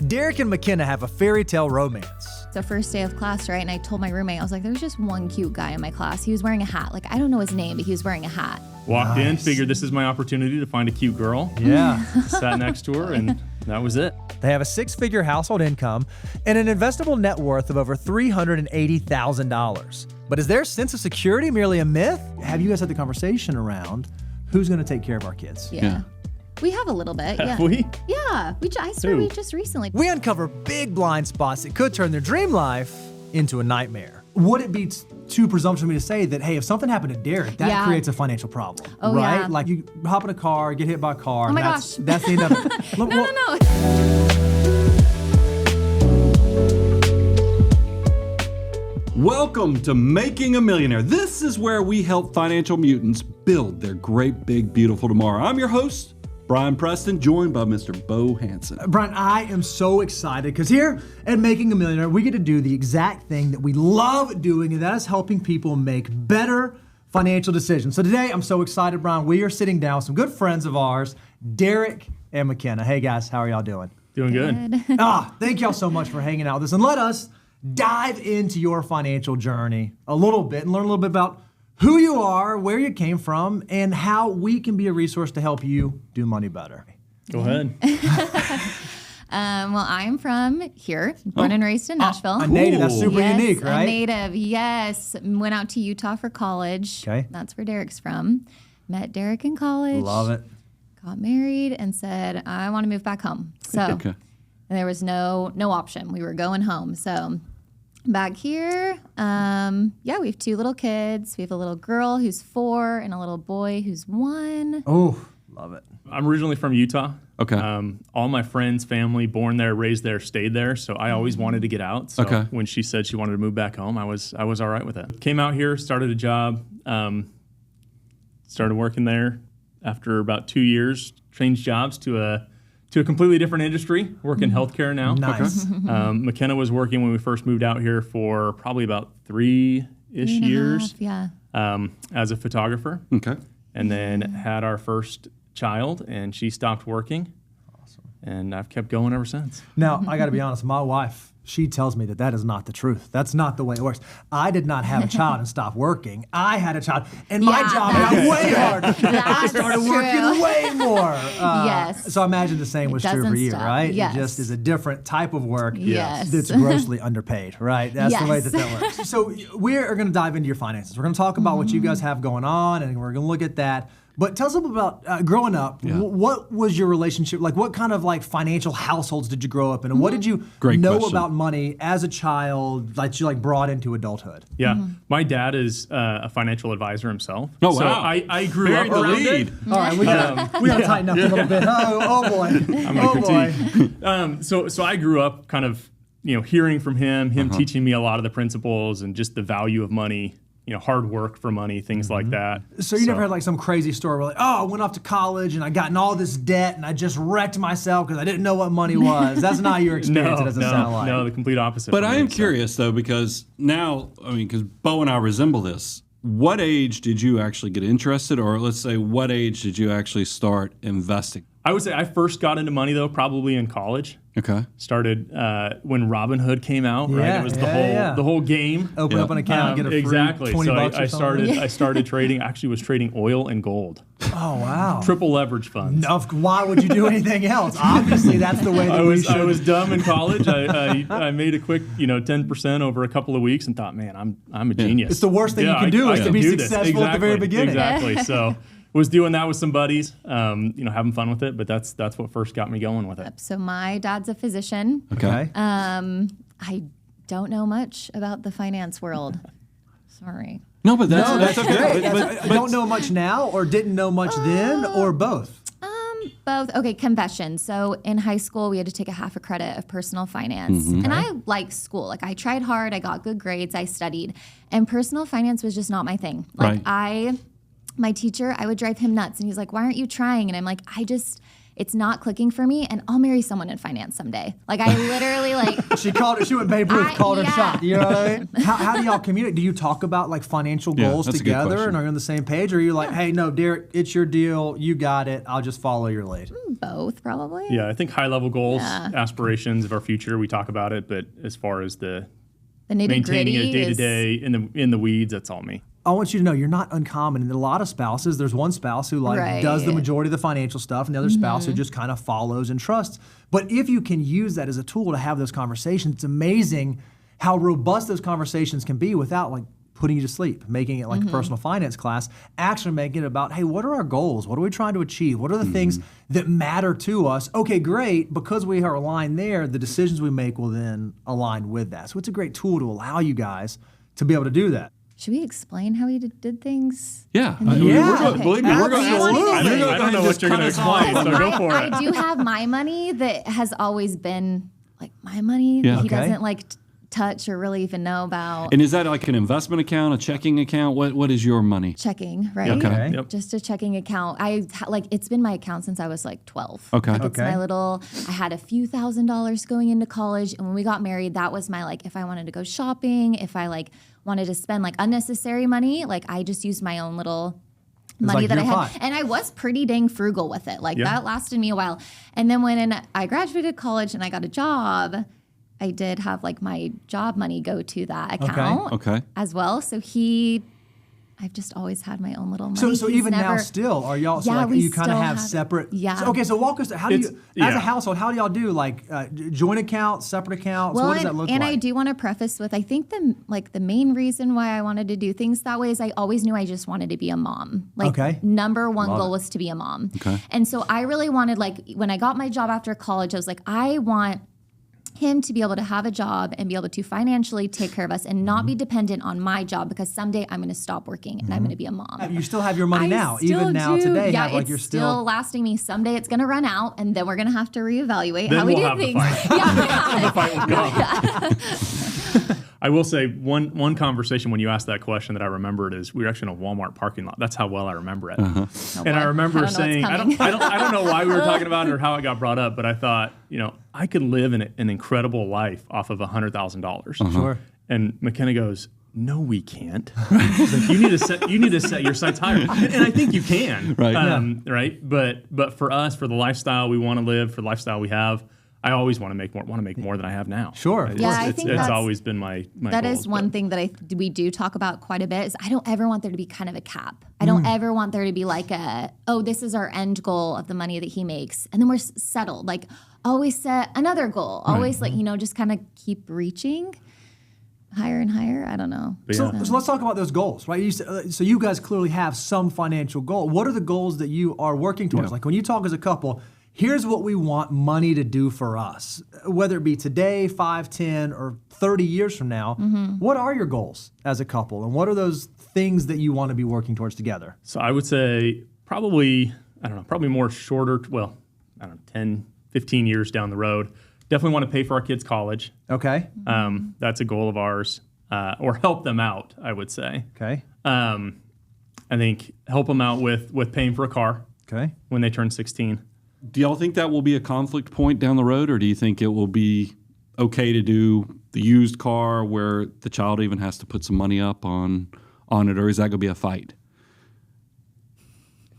Derek and McKenna have a fairy tale romance. It's the first day of class, right? And I told my roommate, I was like, there was just one cute guy in my class. He was wearing a hat. Like, I don't know his name, but he was wearing a hat. Walked in, figured this is my opportunity to find a cute girl. Yeah. Sat next to her, and that was it. They have a 6-figure household income and an investable net worth of over $380,000. But is their sense of security merely a myth? Have you guys had the conversation around who's going to take care of our kids? Yeah. We have a little bit, Have yeah. we? Yeah, I started just recently. We uncover big blind spots that could turn their dream life into a nightmare. Would it be too presumptuous of me to say that, hey, if something happened to Derek, that creates a financial problem, Oh, right? yeah. Like you hop in a car, get hit by a car. Oh my that's gosh. the end of it. Look, No. Welcome to Making a Millionaire. This is where we help financial mutants build their great, big, beautiful tomorrow. I'm your host, Brian Preston, joined by Mr. Bo Hansen. Brian, I am so excited because here at Making a Millionaire, we get to do the exact thing that we love doing, and that is helping people make better financial decisions. So today, I'm so excited, Brian. We are sitting down with some good friends of ours, Derek and McKenna. Hey, guys, how are y'all doing? Doing good. Thank y'all so much for hanging out with us. And let us dive into your financial journey a little bit and learn a little bit about who you are, where you came from, and how we can be a resource to help you do money better. Go ahead. Well, I'm from here, born and raised in Nashville. A native, that's super Yes, unique, right? A native, yes. Went out to Utah for college. Okay. That's where Derek's from. Met Derek in college. Love it. Got married and said, I want to move back home. So Okay. there was no option. We were going home. So back here, we have 2 little kids. We have a little girl who's 4 and a little boy who's 1. Oh, love it. I'm originally from Utah. Okay. All my friends, family, born there, raised there, stayed there. So I always wanted to get out. So Okay. when she said she wanted to move back home, I was all right with it. Came out here, started a job, started working there. After about 2 years, changed jobs to a completely different industry. Work in healthcare now. Nice. McKenna was working when we first moved out here for probably about 3-ish years as a photographer. Okay. And then had our first child, and she stopped working. Awesome. And I've kept going ever since. Now, I got to be honest, my wife, she tells me that is not the truth. That's not the way it works. I did not have a child and stop working. I had a child, and my job got way harder. I started working way more. Yes. So I imagine the same was true for doesn't you, stop. right? Yes. It just is a different type of work Yes. that's grossly underpaid, right? That's the way Yes. that works. So we're going to dive into your finances. We're going to talk about what you guys have going on, and we're going to look at that. But tell us a little about growing up. Yeah. What was your relationship like? What kind of financial households did you grow up in, and what did you Great know question. about money as a child that you brought into adulthood? Yeah. My dad is a financial advisor himself. Oh, so wow. I grew Buried up the around lead. it. All right, we gotta tighten up a little bit. Oh boy. I'm gonna critique. So I grew up kind of, hearing from him teaching me a lot of the principles and just the value of money, hard work for money, things like that. So you never had some crazy story where I went off to college and I got in all this debt and I just wrecked myself because I didn't know what money was. That's not your experience. It doesn't sound like. No, the complete opposite. But for I me, am so. curious, though, because now, because Bo and I resemble this. What age did you actually get interested, or let's say, what age did you actually start investing? I would say I first got into money, though, probably in college. Okay. Started when Robinhood came out, right? It was the whole game. Open up an account, get a free exactly. $20 So or I something. I started trading. Actually, was trading oil and gold. Oh wow. Triple leverage funds. No, why would you do anything else? Obviously, that's the way that we should. I was dumb in college. I made a quick 10% over a couple of weeks and thought, man, I'm a genius. It's the worst thing you can do is to be successful at the very beginning. Exactly. So was doing that with some buddies, having fun with it. But that's what first got me going with it. So my dad's a physician. Okay. I don't know much about the finance world. Sorry. No, but that's okay. great. But I don't know much now, or didn't know much then, or both. Both. Okay, confession. So in high school, we had to take a half a credit of personal finance. And I liked school. I tried hard. I got good grades. I studied. And personal finance was just not my thing. My teacher, I would drive him nuts. And he's like, why aren't you trying? And I'm like, it's not clicking for me, and I'll marry someone in finance someday. Like I literally like. She went Babe Ruth, called her yeah. shot. You know what I mean? How do y'all communicate? Do you talk about like financial goals that's a good together, question. and are you on the same page? Or are you like, hey, no, Derek, it's your deal. You got it. I'll just follow your lead. Both probably. Yeah, I think high level goals, aspirations of our future, we talk about it. But as far as the maintaining it day to day in the weeds, that's all me. I want you to know you're not uncommon. And a lot of spouses, there's one spouse who like does the majority of the financial stuff, and the other spouse who just kind of follows and trusts. But if you can use that as a tool to have those conversations, it's amazing how robust those conversations can be without like putting you to sleep, making it like a personal finance class, actually making it about, hey, what are our goals? What are we trying to achieve? What are the things that matter to us? Okay, great. Because we are aligned there, the decisions we make will then align with that. So it's a great tool to allow you guys to be able to do that. Should we explain how he did things? Yeah. Believe me, we're going to I don't know what you're going to explain, so go for it. I do have my money that has always been like my money that he doesn't like touch or really even know about. And is that like an investment account, a checking account? What is your money? Checking, right? Okay. Yep. Just a checking account. It's been my account since I was like 12. Okay. Like it's my little, I had a few $1,000s going into college. And when we got married, that was my like, if I wanted to go shopping, if I like wanted to spend like unnecessary money, like I just used my own little money like that I your had. pot. And I was pretty dang frugal with it. Like that lasted me a while. And then when I graduated college and I got a job, I did have like my job money go to that account Okay. as well. So I've just always had my own little money. So He's even now never- still, are y'all, so Yeah, like we you kind of still have have it. separate? Yeah. So walk us through, how do you, as a yeah. household, how do y'all do like joint accounts, separate accounts? What does that look and like? I do want to preface with, I think the main reason why I wanted to do things that way is I always knew I just wanted to be a mom. Like number one goal was to be a mom. Okay. And so I really wanted, like when I got my job after college, I was like, I want him to be able to have a job and be able to financially take care of us and not be dependent on my job, because someday I'm going to stop working and I'm going to be a mom. You still have your money now, still even now do. today. Yeah, have, like, it's you're still lasting me. Someday it's going to run out, and then we're going to have to reevaluate Then how we we'll do have the things. fight. Yeah, The fight will come. I will say one conversation when you asked that question that I remembered is we were actually in a Walmart parking lot. That's how well I remember it. Oh, And I boy. remember I don't know saying, what's I don't know why we were talking about it or how it got brought up, but I thought, I could live an incredible life off of $100,000. Sure. And McKenna goes, no, we can't. He's like, you need to set your sights higher, and I think you can, Right. right? But for us, for the lifestyle we want to live, for the lifestyle we have, I always want to make more than I have now. Sure. It's, Yeah, I it's, think it's that's- always been my That goals, is one but- thing that we do talk about quite a bit is I don't ever want there to be kind of a cap. I don't ever want there to be like this is our end goal of the money that he makes. And then we're settled. Like always set another goal. Always just kind of keep reaching higher and higher. I don't know. But So, yeah. so let's talk about those goals, right? So you guys clearly have some financial goal. What are the goals that you are working towards? Yeah. Like when you talk as a couple, here's what we want money to do for us, whether it be today, 5, 10, or 30 years from now. What are your goals as a couple? And what are those things that you want to be working towards together? So I would say probably more shorter, 10, 15 years down the road. Definitely want to pay for our kids' college. Okay. That's a goal of ours, or help them out, I would say. Okay. I think help them out with paying for a car Okay. when they turn 16. Do y'all think that will be a conflict point down the road, or do you think it will be okay to do the used car where the child even has to put some money up on it, or is that going to be a fight?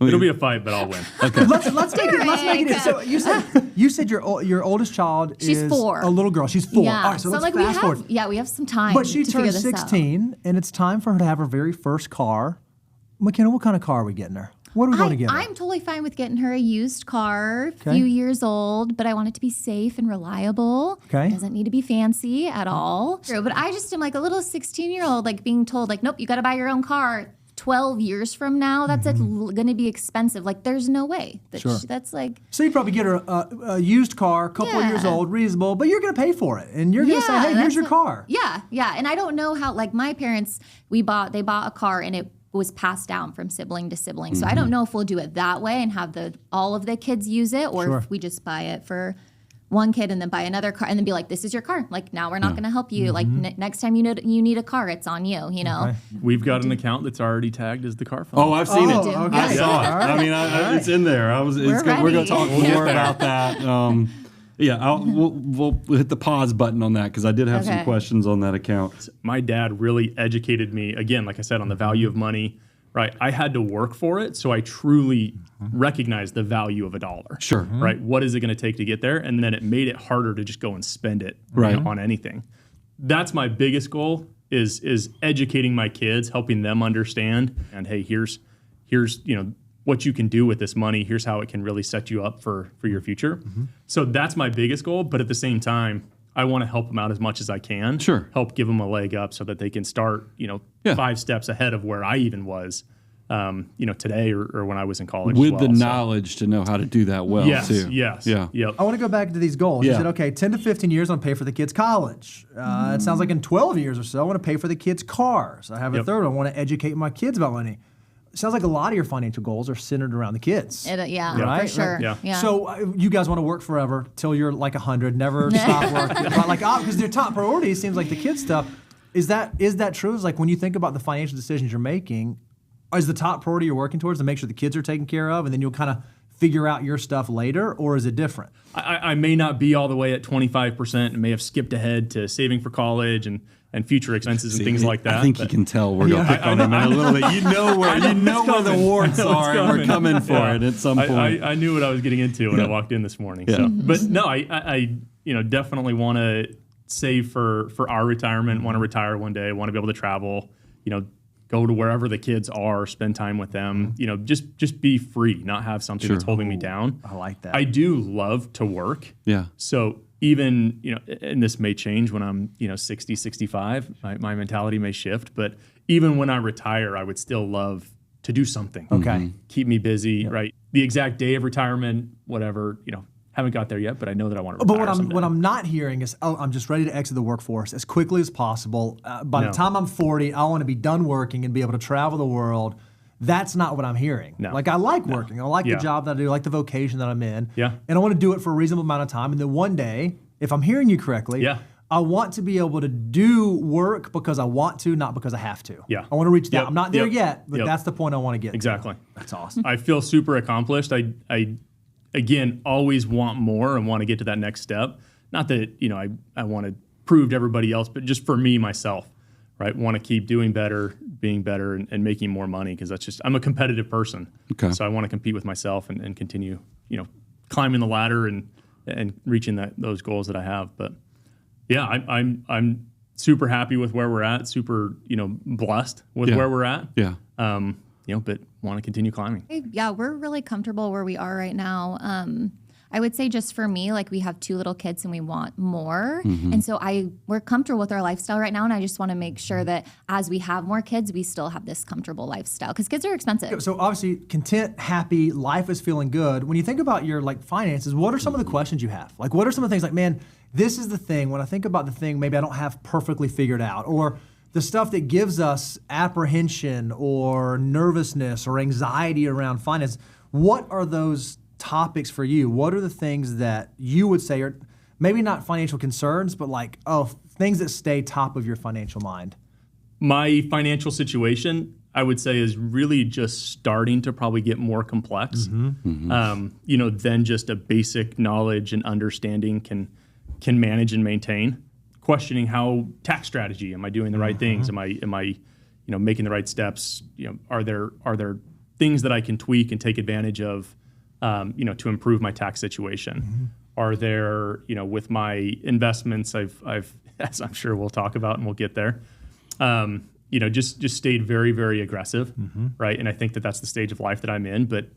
It'll be a fight, but I'll win. Let's make it. So you said your oldest child She's is 4. a little girl. She's 4. Yeah. All right, so let's we fast forward. have some time. But she to figure turned this out. 16, and it's time for her to have her very first car. McKenna, what kind of car are we getting her? What are we going to get her? I'm totally fine with getting her a used car, Okay. few years old, but I want it to be safe and reliable. Okay. It doesn't need to be fancy at all. True, but I just am like a little 16-year-old, like being told, like, nope, you got to buy your own car. 12 years from now, that's going to be expensive. Like, there's no way. That's like... So you probably get her a used car, a couple of years old, reasonable, but you're going to pay for it. And you're going to say, hey, here's your car. Yeah. And I don't know how, like, my parents, they bought a car and it was passed down from sibling to sibling. So I don't know if we'll do it that way and have all of the kids use it, or if we just buy it for one kid and then buy another car and then be like, this is your car. Like, now we're not going to help you. Like next time you need a car, it's on you, you know? Okay. We've got an account that's already tagged as the car fund. Oh, I've seen it. okay. I saw it. All right. I mean, it's in there. We're going to talk more about that. We'll hit the pause button on that because I did have some questions on that account. My dad really educated me, again, like I said, on the value of money, right? I had to work for it, so I truly recognized the value of $1. Sure. Right? What is it going to take to get there? And then it made it harder to just go and spend it on anything. That's my biggest goal is educating my kids, helping them understand, and hey, here's what you can do with this money. Here's how it can really set you up for your future. So that's my biggest goal. But at the same time, I want to help them out as much as I can. Sure. Help give them a leg up so that they can start, 5 steps ahead of where I even was, today or when I was in college. With as well. the knowledge to know how to do that well, too. Yes. Yeah. Yep. I want to go back to these goals. You said, okay, 10 to 15 years, I want to pay for the kids' college. It sounds like in 12 years or so, I want to pay for the kids' cars. I have a third one. I want to educate my kids about money. It sounds like a lot of your financial goals are centered around the kids. For sure. Yeah. Yeah. So you guys want to work forever till you're like 100, never stop working. Because their top priority seems like the kids stuff. Is that true? It's like when you think about the financial decisions you're making, is the top priority you're working towards to make sure the kids are taken care of, and then you'll kind of figure out your stuff later, or is it different? I may not be all the way at 25% and may have skipped ahead to saving for college and future expenses and things like that. I think you can tell we're going to pick on him in a little bit. You know where the warts are, and we're coming for it at some point. I knew what I was getting into when I walked in this morning. Yeah. So. But no, I definitely want to save for our retirement, want to retire one day, want to be able to travel, go to wherever the kids are, spend time with them, just be free, not have something that's holding me down. I like that. I do love to work. Yeah. So even, and this may change when I'm, 60, 65, my mentality may shift, but even when I retire, I would still love to do something. Okay. Keep me busy, right? The exact day of retirement, whatever, haven't got there yet, but I know that I want to retire someday. What I'm not hearing is, I'm just ready to exit the workforce as quickly as possible. By the time I'm 40, I want to be done working and be able to travel the world. That's not what I'm hearing. No. Like, I like working. I like the job that I do. I like the vocation that I'm in. Yeah. And I want to do it for a reasonable amount of time. And then one day, if I'm hearing you correctly, I want to be able to do work because I want to, not because I have to. Yeah. I want to reach that. Yep. I'm not there Yep. yet, but Yep. that's the point I want to get Exactly. to. That's awesome. I feel super accomplished. I again, always want more and want to get to that next step. Not that, I want to prove to everybody else, but just for me, myself, right? Want to keep doing better, being better, and making more money because I'm a competitive person. Okay. So I want to compete with myself and continue, climbing the ladder and reaching those goals that I have. But yeah, I'm super happy with where we're at, super, blessed with where we're at. Yeah. But want to continue climbing. Yeah, we're really comfortable where we are right now. I would say just for me, like we have 2 little kids and we want more. And so we're comfortable with our lifestyle right now. And I just want to make sure that as we have more kids, we still have this comfortable lifestyle because kids are expensive. So obviously content, happy, life is feeling good. When you think about your finances, what are some of the questions you have? Like, what are some of the things like, man, this is the thing. When I think about the thing, maybe I don't have perfectly figured out, or the stuff that gives us apprehension or nervousness or anxiety around finance. What are those topics for you? What are the things that you would say are maybe not financial concerns, but things that stay top of your financial mind? My financial situation, I would say, is really just starting to probably get more complex. Than just a basic knowledge and understanding can manage and maintain. Questioning how tax strategy, am I doing the right things? Am I making the right steps? Are there things that I can tweak and take advantage of, to improve my tax situation? Are there, with my investments, I've as I'm sure we'll talk about and we'll get there, just stayed very, very aggressive, right? And I think that's the stage of life that I'm in. But,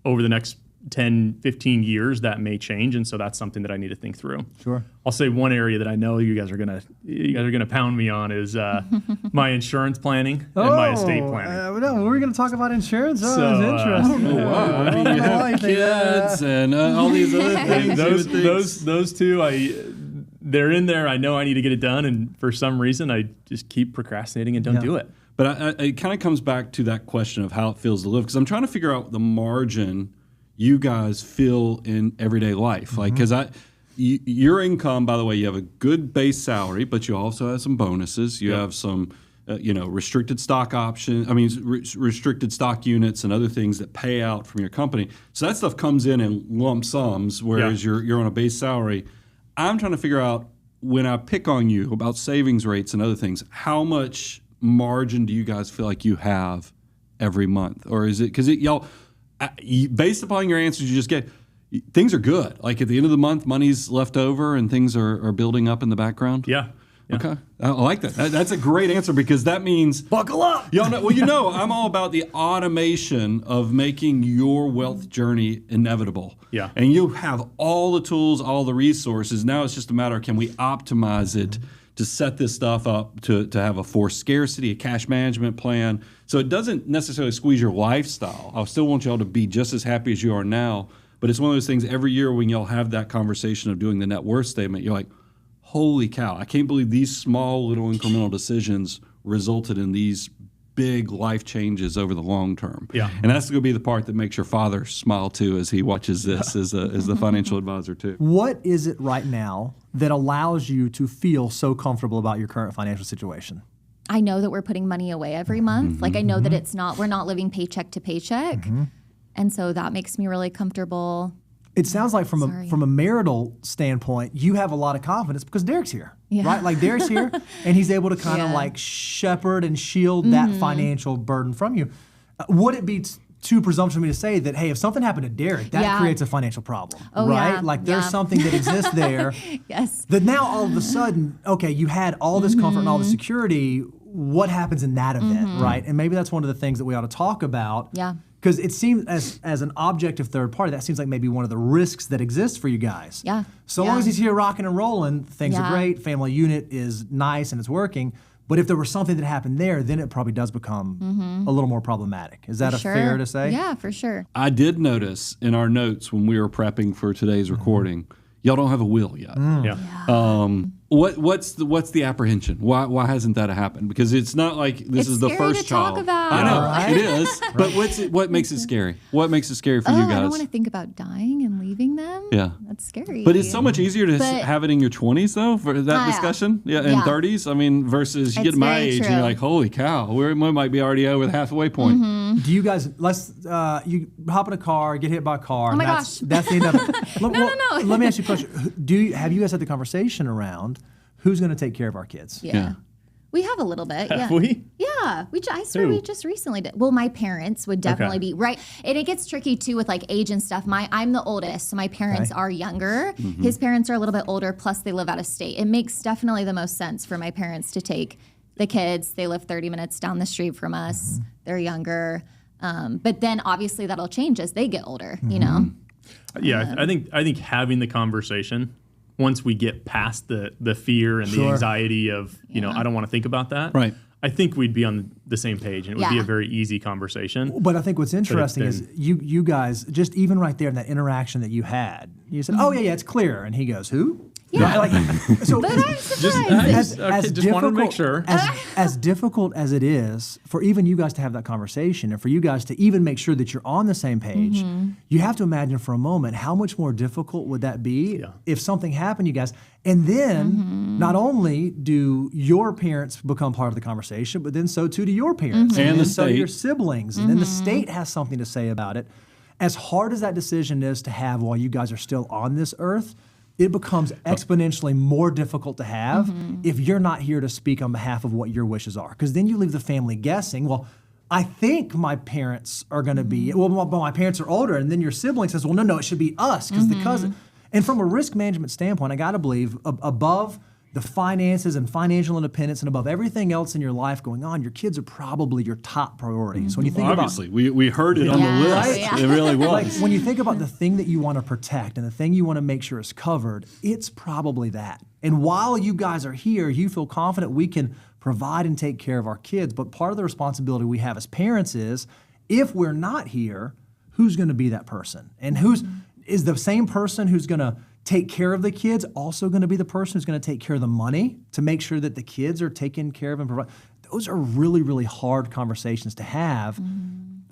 over the next 10, 15 years, that may change. And so that's something that I need to think through. Sure. I'll say one area that I know you guys are gonna pound me on is my insurance planning and my estate planning. No, we're going to talk about insurance. So, That's interesting. Wow. I mean, you have kids and all these other things. Those two, they're in there. I know I need to get it done, and for some reason, I just keep procrastinating and don't do it. But it kind of comes back to that question of how it feels to live, because I'm trying to figure out the margin you guys feel in everyday life. Like, because your income, by the way, you have a good base salary, but you also have some bonuses. You have some, restricted stock restricted stock units and other things that pay out from your company. So that stuff comes in lump sums, whereas you're on a base salary. I'm trying to figure out, when I pick on you about savings rates and other things, how much margin do you guys feel like you have every month? Or is it, because y'all, based upon your answers you just get, things are good. Like at the end of the month, money's left over and things are building up in the background? Yeah. Okay. I like that. That's a great answer, because that means... Buckle up! Y'all know, I'm all about the automation of making your wealth journey inevitable. Yeah. And you have all the tools, all the resources. Now it's just a matter of, can we optimize it to set this stuff up to have a forced scarcity, a cash management plan, so it doesn't necessarily squeeze your lifestyle. I still want y'all to be just as happy as you are now, but it's one of those things every year when y'all have that conversation of doing the net worth statement, you're like, holy cow, I can't believe these small little incremental decisions resulted in these big life changes over the long term. Yeah. And that's going to be the part that makes your father smile too as he watches this as the financial advisor too. What is it right now that allows you to feel so comfortable about your current financial situation? I know that we're putting money away every month. Like I know that we're not living paycheck to paycheck. And so that makes me really comfortable. It sounds like from a marital standpoint, you have a lot of confidence because Derek's here, right? Like Derek's here, and he's able to kind of like shepherd and shield that financial burden from you. Would it be too presumptuous for me to say that, hey, if something happened to Derek, that creates a financial problem, right? Yeah. Like there's something that exists there. Yes. That now all of a sudden, okay, you had all this comfort and all the security. What happens in that event, right? And maybe that's one of the things that we ought to talk about. Yeah. Because it seems, as an objective third party, that seems like maybe one of the risks that exists for you guys. Yeah. So long as he's here rocking and rolling, things are great, family unit is nice and it's working. But if there was something that happened there, then it probably does become a little more problematic. Is that fair to say? Yeah, for sure. I did notice in our notes when we were prepping for today's recording, y'all don't have a will yet. What's the apprehension? Why hasn't that happened? Because it's not like this is the first child. Talk about. I know Right? it is, but what makes it scary? What makes it scary for you guys? I don't want to think about dying and leaving them. Yeah. That's scary. But it's so much easier to have it in your 20s, though, for that discussion. Yeah, in 30s. I mean, versus you get to my very age true. and you're like, holy cow, we might be already over the halfway point. Do you guys, you hop in a car, get hit by a car. Oh my that's gosh. That's the end of it. No. Let me ask you a question. Have you guys had the conversation around who's going to take care of our kids? Yeah. We have a little bit. Have yeah. we? Yeah. We just recently did. Well, my parents would definitely be right. And it gets tricky too with like age and stuff. I'm the oldest, so my parents are younger. His parents are a little bit older, plus they live out of state. It makes definitely the most sense for my parents to take the kids. They live 30 minutes down the street from us. They're younger. But then obviously that'll change as they get older, you know? Yeah, I think having the conversation, once we get past the fear and the anxiety of, I don't want to think about that. Right. I think we'd be on the same page and it would be a very easy conversation. But I think what's interesting is you guys, just even right there in that interaction that you had, you said, oh, yeah, it's clear. And he goes, who? Yeah. Right? So But I'm surprised. Just wanted to make sure. As difficult as it is for even you guys to have that conversation and for you guys to even make sure that you're on the same page, you have to imagine for a moment how much more difficult would that be if something happened, you guys. And then not only do your parents become part of the conversation, but then so too do your parents. And the so do state. your siblings. And then the state has something to say about it. As hard as that decision is to have while you guys are still on this earth, it becomes exponentially more difficult to have if you're not here to speak on behalf of what your wishes are. Because then you leave the family guessing, well, I think my parents are going to be, well, my parents are older. And then your sibling says, well, no, it should be us because the cousin. And from a risk management standpoint, I got to believe above the finances and financial independence and above everything else in your life going on, your kids are probably your top priority. So when you think Obviously, we heard it on the list. Yeah. It really was. like when you think about the thing that you want to protect and the thing you want to make sure is covered, it's probably that. And while you guys are here, you feel confident we can provide and take care of our kids. But part of the responsibility we have as parents is, if we're not here, who's going to be that person? And is the same person who's going to take care of the kids also going to be the person who's going to take care of the money to make sure that the kids are taken care of and provided? Those are really, really hard conversations to have.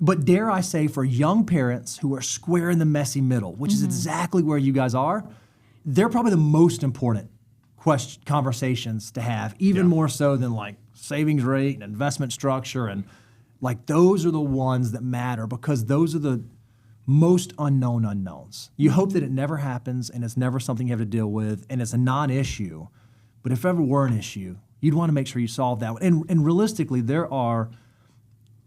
But dare I say, for young parents who are square in the messy middle, which is exactly where you guys are, they're probably the most important conversations to have, even more so than like savings rate and investment structure. And like those are the ones that matter because those are the most unknown unknowns. You hope that it never happens and it's never something you have to deal with and it's a non-issue. But if ever were an issue, you'd want to make sure you solve that one. And realistically,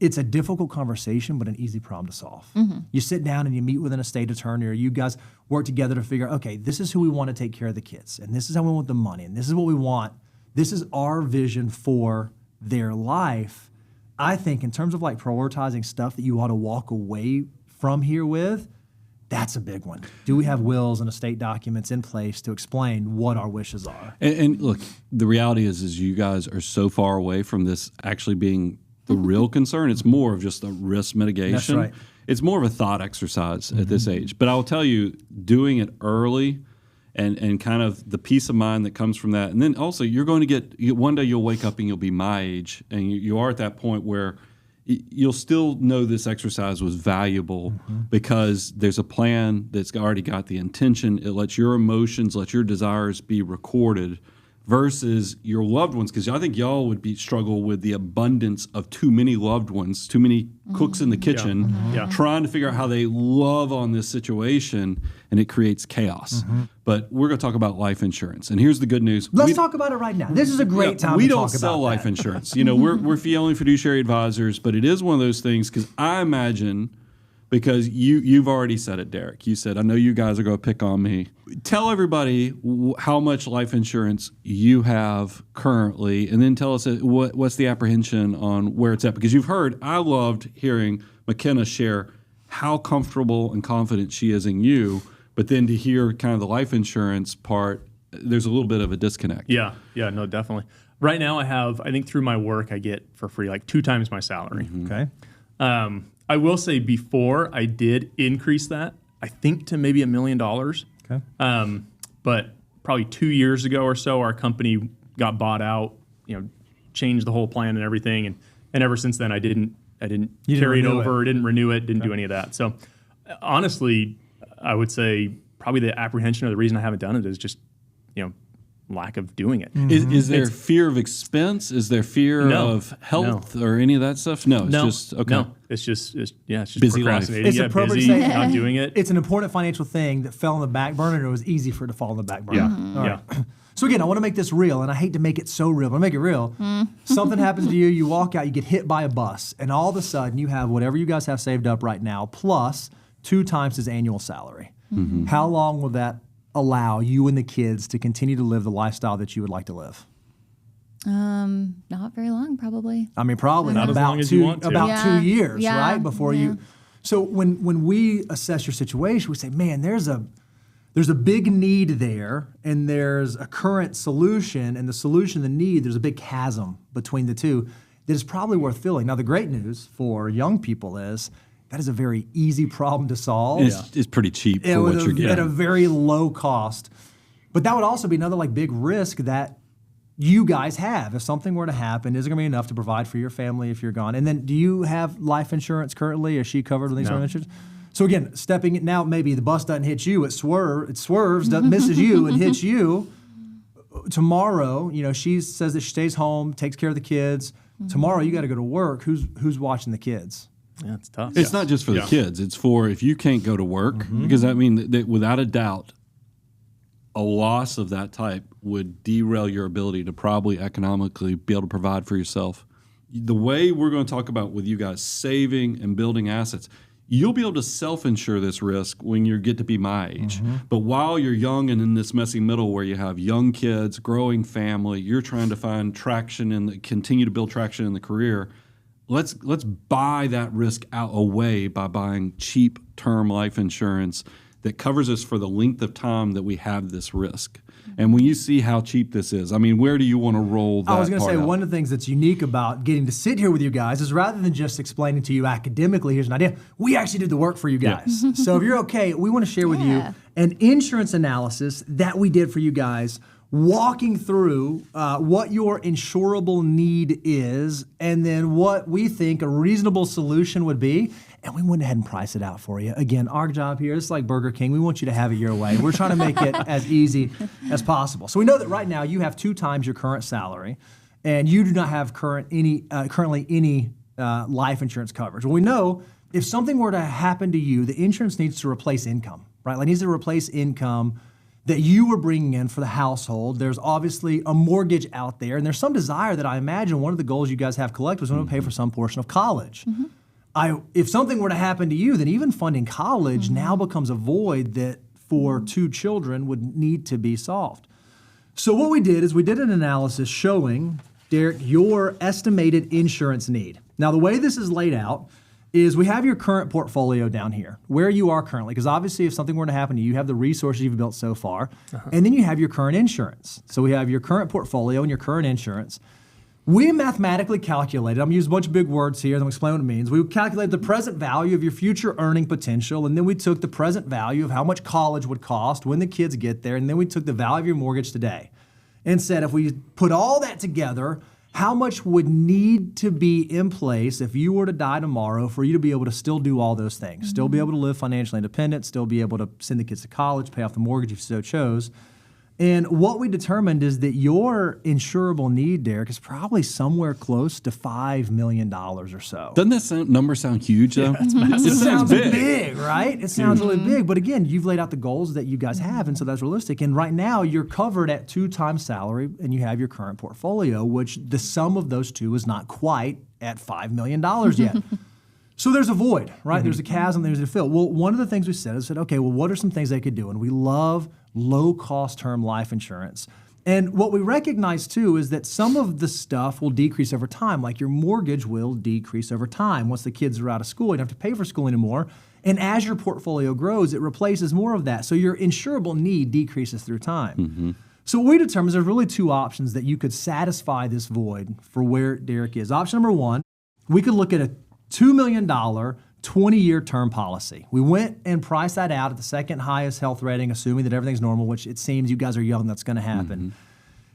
it's a difficult conversation, but an easy problem to solve. You sit down and you meet with an estate attorney or you guys work together to figure out, okay, this is who we want to take care of the kids and this is how we want the money and this is what we want. This is our vision for their life. I think in terms of like prioritizing stuff that you ought to walk away from here with, that's a big one. Do we have wills and estate documents in place to explain what our wishes are? And look, the reality is you guys are so far away from this actually being the real concern. It's more of just a risk mitigation. That's right. It's more of a thought exercise at this age. But I'll tell you, doing it early and kind of the peace of mind that comes from that. And then also you're going to get, one day you'll wake up and you'll be my age and you are at that point where you'll still know this exercise was valuable because there's a plan that's already got the intention. It lets your emotions, let your desires be recorded versus your loved ones. Because I think y'all would struggle with the abundance of too many loved ones, too many cooks in the kitchen, trying to figure out how they love on this situation, and it creates chaos. But we're going to talk about life insurance. And here's the good news. Let's talk about it right now. This is a great time we to don't talk sell about life that. insurance. You know, we're fee-only fiduciary advisors, but it is one of those things because I imagine, because you've already said it, Derek. You said, I know you guys are going to pick on me. Tell everybody how much life insurance you have currently, and then tell us what's the apprehension on where it's at. Because you've heard, I loved hearing McKenna share how comfortable and confident she is in you, but then to hear kind of the life insurance part, there's a little bit of a disconnect. Yeah, no, definitely. Right now I think through my work, I get for free like 2 times my salary. Okay. I will say before I did increase that, I think to maybe $1 million. Okay. But probably 2 years ago or so, our company got bought out, changed the whole plan and everything. And ever since then, I didn't carry it over, didn't renew it, didn't do any of that. So honestly, I would say probably the apprehension or the reason I haven't done it is just, lack of doing it. Is there fear of expense? Is there fear of health or any of that stuff? No, it's just okay. No, it's just busy life. procrastinating. It's appropriate busy, to say not doing it. It's an important financial thing that fell on the back burner, and it was easy for it to fall on the back burner. Yeah, All right. So again, I want to make this real, and I hate to make it so real, but I make it real. Something happens to you, you walk out, you get hit by a bus, and all of a sudden you have whatever you guys have saved up right now, plus 2 times his annual salary. How long will that allow you and the kids to continue to live the lifestyle that you would like to live? Not very long, probably. I mean, probably Not as about long as you want to. about 2 years, Yeah. right? Before you. So when we assess your situation, we say, man, there's a big need there, and there's a current solution, and the solution, the need, there's a big chasm between the two that is probably worth filling. Now, the great news for young people is that is a very easy problem to solve. It's pretty cheap for what you're getting. At a very low cost. But that would also be another big risk that you guys have. If something were to happen, is it going to be enough to provide for your family if you're gone? And then do you have life insurance currently? Is she covered with these sort of insurance? So again, stepping it now, maybe the bus doesn't hit you, it swerves, misses you and hits you. Tomorrow, she says that she stays home, takes care of the kids. Tomorrow you got to go to work. Who's watching the kids? Yeah, it's tough. It's not just for the kids. It's for if you can't go to work, because I mean, that without a doubt, a loss of that type would derail your ability to probably economically be able to provide for yourself. The way we're going to talk about with you guys saving and building assets, you'll be able to self-insure this risk when you get to be my age. But while you're young and in this messy middle where you have young kids, growing family, you're trying to find traction and continue to build traction in the career. Let's buy that risk away by buying cheap term life insurance that covers us for the length of time that we have this risk. And when you see how cheap this is, I mean, where do you want to roll that? I was going to say, out? one of the things that's unique about getting to sit here with you guys is rather than just explaining to you academically, here's an idea, we actually did the work for you guys. So if you're okay, we want to share with you an insurance analysis that we did for you guys walking through what your insurable need is and then what we think a reasonable solution would be. And we went ahead and priced it out for you. Again, our job here is like Burger King. We want you to have it your way. We're trying to make it as easy as possible. So we know that right now you have 2 times your current salary and you do not have currently any life insurance coverage. Well, we know if something were to happen to you, the insurance needs to replace income, right? It needs to replace income that you were bringing in for the household. There's obviously a mortgage out there, and there's some desire that I imagine one of the goals you guys have collectively was want to pay for some portion of college. If something were to happen to you, then even funding college now becomes a void that for 2 children would need to be solved. So what we did is we did an analysis showing, Derek, your estimated insurance need. Now, the way this is laid out is we have your current portfolio down here, where you are currently, because obviously if something were to happen to you, you have the resources you've built so far, and then you have your current insurance. So we have your current portfolio and your current insurance. We mathematically calculated, I'm going to use a bunch of big words here, and I'll explain what it means. We calculated the present value of your future earning potential, and then we took the present value of how much college would cost when the kids get there, and then we took the value of your mortgage today and said if we put all that together, how much would need to be in place if you were to die tomorrow for you to be able to still do all those things, still be able to live financially independent, still be able to send the kids to college, pay off the mortgage if you so chose. And what we determined is that your insurable need, Derek, is probably somewhere close to $5 million or so. Doesn't that number sound huge, though? It sounds big, right? It sounds really big. But again, you've laid out the goals that you guys have, and so that's realistic. And right now, you're covered at 2 times salary, and you have your current portfolio, which the sum of those two is not quite at $5 million yet. So there's a void, right? There's a chasm, there's a fill. Well, one of the things we said is, okay, well, what are some things they could do? And we love low-cost term life insurance. And what we recognize, too, is that some of the stuff will decrease over time, like your mortgage will decrease over time. Once the kids are out of school, you don't have to pay for school anymore. And as your portfolio grows, it replaces more of that. So your insurable need decreases through time. So what we determined is there's really 2 options that you could satisfy this void for where Derek is. Option number 1, we could look at a $2 million 20-year term policy. We went and priced that out at the second highest health rating, assuming that everything's normal, which it seems you guys are young, that's going to happen.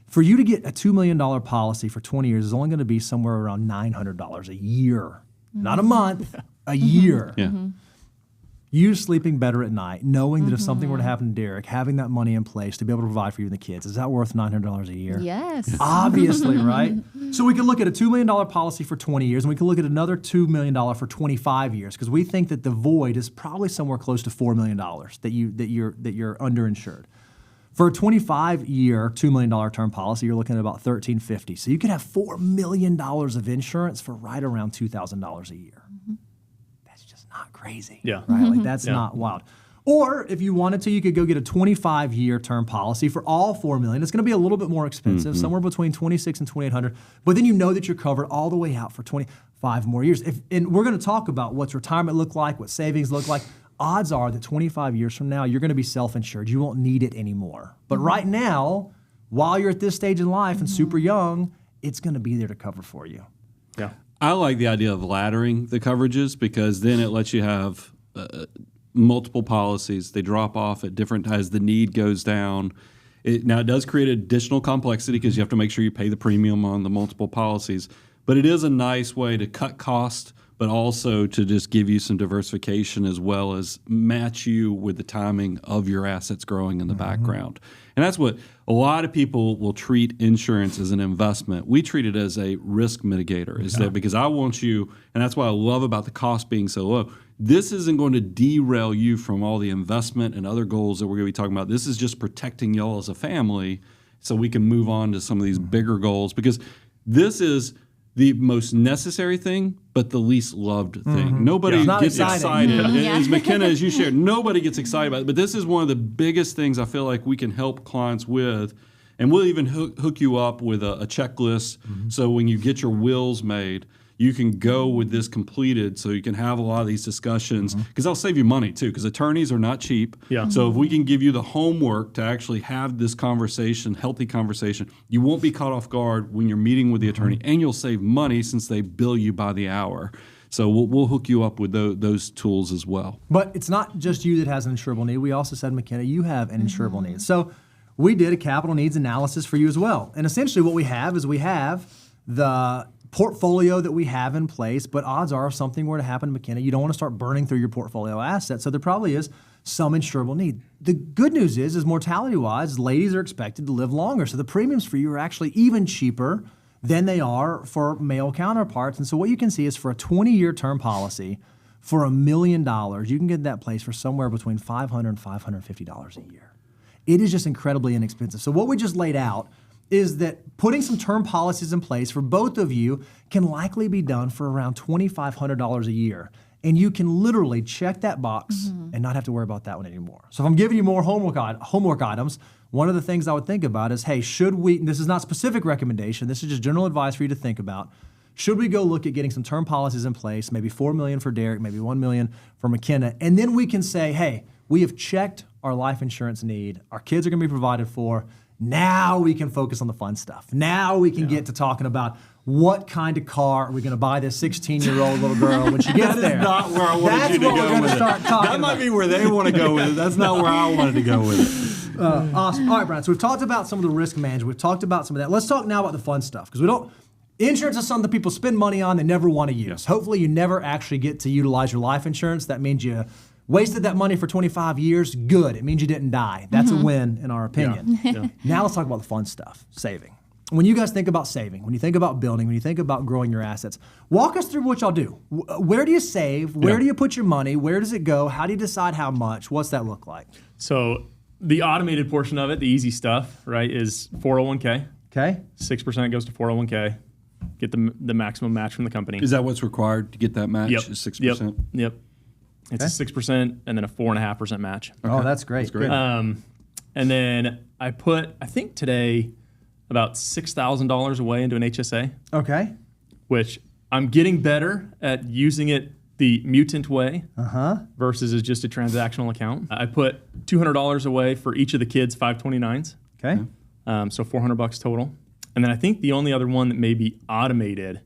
For you to get a $2 million policy for 20 years is only going to be somewhere around $900 a year. Not a month, a year. You sleeping better at night, knowing that if something were to happen to Derek, having that money in place to be able to provide for you and the kids, is that worth $900 a year? Yes. Obviously, right? So we could look at a $2 million policy for 20 years, and we could look at another $2 million for 25 years, because we think that the void is probably somewhere close to $4 million that you're underinsured. For a 25-year, $2 million term policy, you're looking at about $1,350. So you could have $4 million of insurance for right around $2,000 a year. Not crazy, right? Like that's not wild. Or if you wanted to, you could go get a 25-year term policy for all $4 million. It's going to be a little bit more expensive, somewhere between $2,600 and $2,800. But then you know that you're covered all the way out for 25 more years. And we're going to talk about what's retirement look like, what savings look like. Odds are that 25 years from now, you're going to be self-insured. You won't need it anymore. But right now, while you're at this stage in life and super young, it's going to be there to cover for you. Yeah. I like the idea of laddering the coverages because then it lets you have multiple policies. They drop off at different times. The need goes down. Now, it does create additional complexity because you have to make sure you pay the premium on the multiple policies. But it is a nice way to cut cost, but also to just give you some diversification as well as match you with the timing of your assets growing in the background. And that's what a lot of people will treat insurance as an investment. We treat it as a risk mitigator, is that because I want you, and that's what I love about the cost being so low. This isn't going to derail you from all the investment and other goals that we're going to be talking about. This is just protecting y'all as a family so we can move on to some of these bigger goals, because this is the most necessary thing, but the least loved thing. Nobody gets excited. As McKenna, as you shared, nobody gets excited about it. But this is one of the biggest things I feel like we can help clients with. And we'll even hook you up with a checklist. So when you get your wills made, you can go with this completed so you can have a lot of these discussions, because they'll save you money too, because attorneys are not cheap. So if we can give you the homework to actually have this conversation, healthy conversation, you won't be caught off guard when you're meeting with the attorney, and you'll save money since they bill you by the hour. So we'll hook you up with those tools as well. But it's not just you that has an insurable need. We also said, McKenna, you have an insurable need. So we did a capital needs analysis for you as well. And essentially what we have is we have the portfolio that we have in place, but odds are if something were to happen to McKenna, you don't want to start burning through your portfolio assets. So there probably is some insurable need. The good news is mortality-wise, ladies are expected to live longer. So the premiums for you are actually even cheaper than they are for male counterparts. And so what you can see is for a 20-year term policy, for $1 million, you can get that place for somewhere between $500 and $550 a year. It is just incredibly inexpensive. So what we just laid out is that putting some term policies in place for both of you can likely be done for around $2,500 a year. And you can literally check that box and not have to worry about that one anymore. So if I'm giving you more homework items, one of the things I would think about is, hey, should we, and this is not specific recommendation, this is just general advice for you to think about, should we go look at getting some term policies in place, maybe $4 million for Derek, maybe $1 million for McKenna, and then we can say, hey, we have checked our life insurance need, our kids are gonna be provided for, now we can focus on the fun stuff. Now we can get to talking about what kind of car are we going to buy this 16-year-old little girl when she gets there. That is not where I wanted you to go with it. That might be where they want to go with it. That's not where I wanted to go with it. Awesome. All right, Brian, so we've talked about some of the risk management. We've talked about some of that. Let's talk now about the fun stuff, because insurance is something that people spend money on they never want to use. Hopefully you never actually get to utilize your life insurance. That means you wasted that money for 25 years. Good. It means you didn't die. That's a win in our opinion. Now let's talk about the fun stuff, saving. When you guys think about saving, when you think about building, when you think about growing your assets, walk us through what y'all do. Where do you save? Where do you put your money? Where does it go? How do you decide how much? What's that look like? So the automated portion of it, the easy stuff, right, is 401k. Okay. 6% goes to 401k. Get the maximum match from the company. Is that what's required to get that match? Yep. Is 6%? Yep. It's a 6% and then a 4.5% match. Okay. Oh, that's great. That's great. And then I think today, about $6,000 away into an HSA. Okay. Which I'm getting better at using it the mutant way versus as just a transactional account. I put $200 away for each of the kids' 529s. Okay. So $400 total. And then I think the only other one that may be automated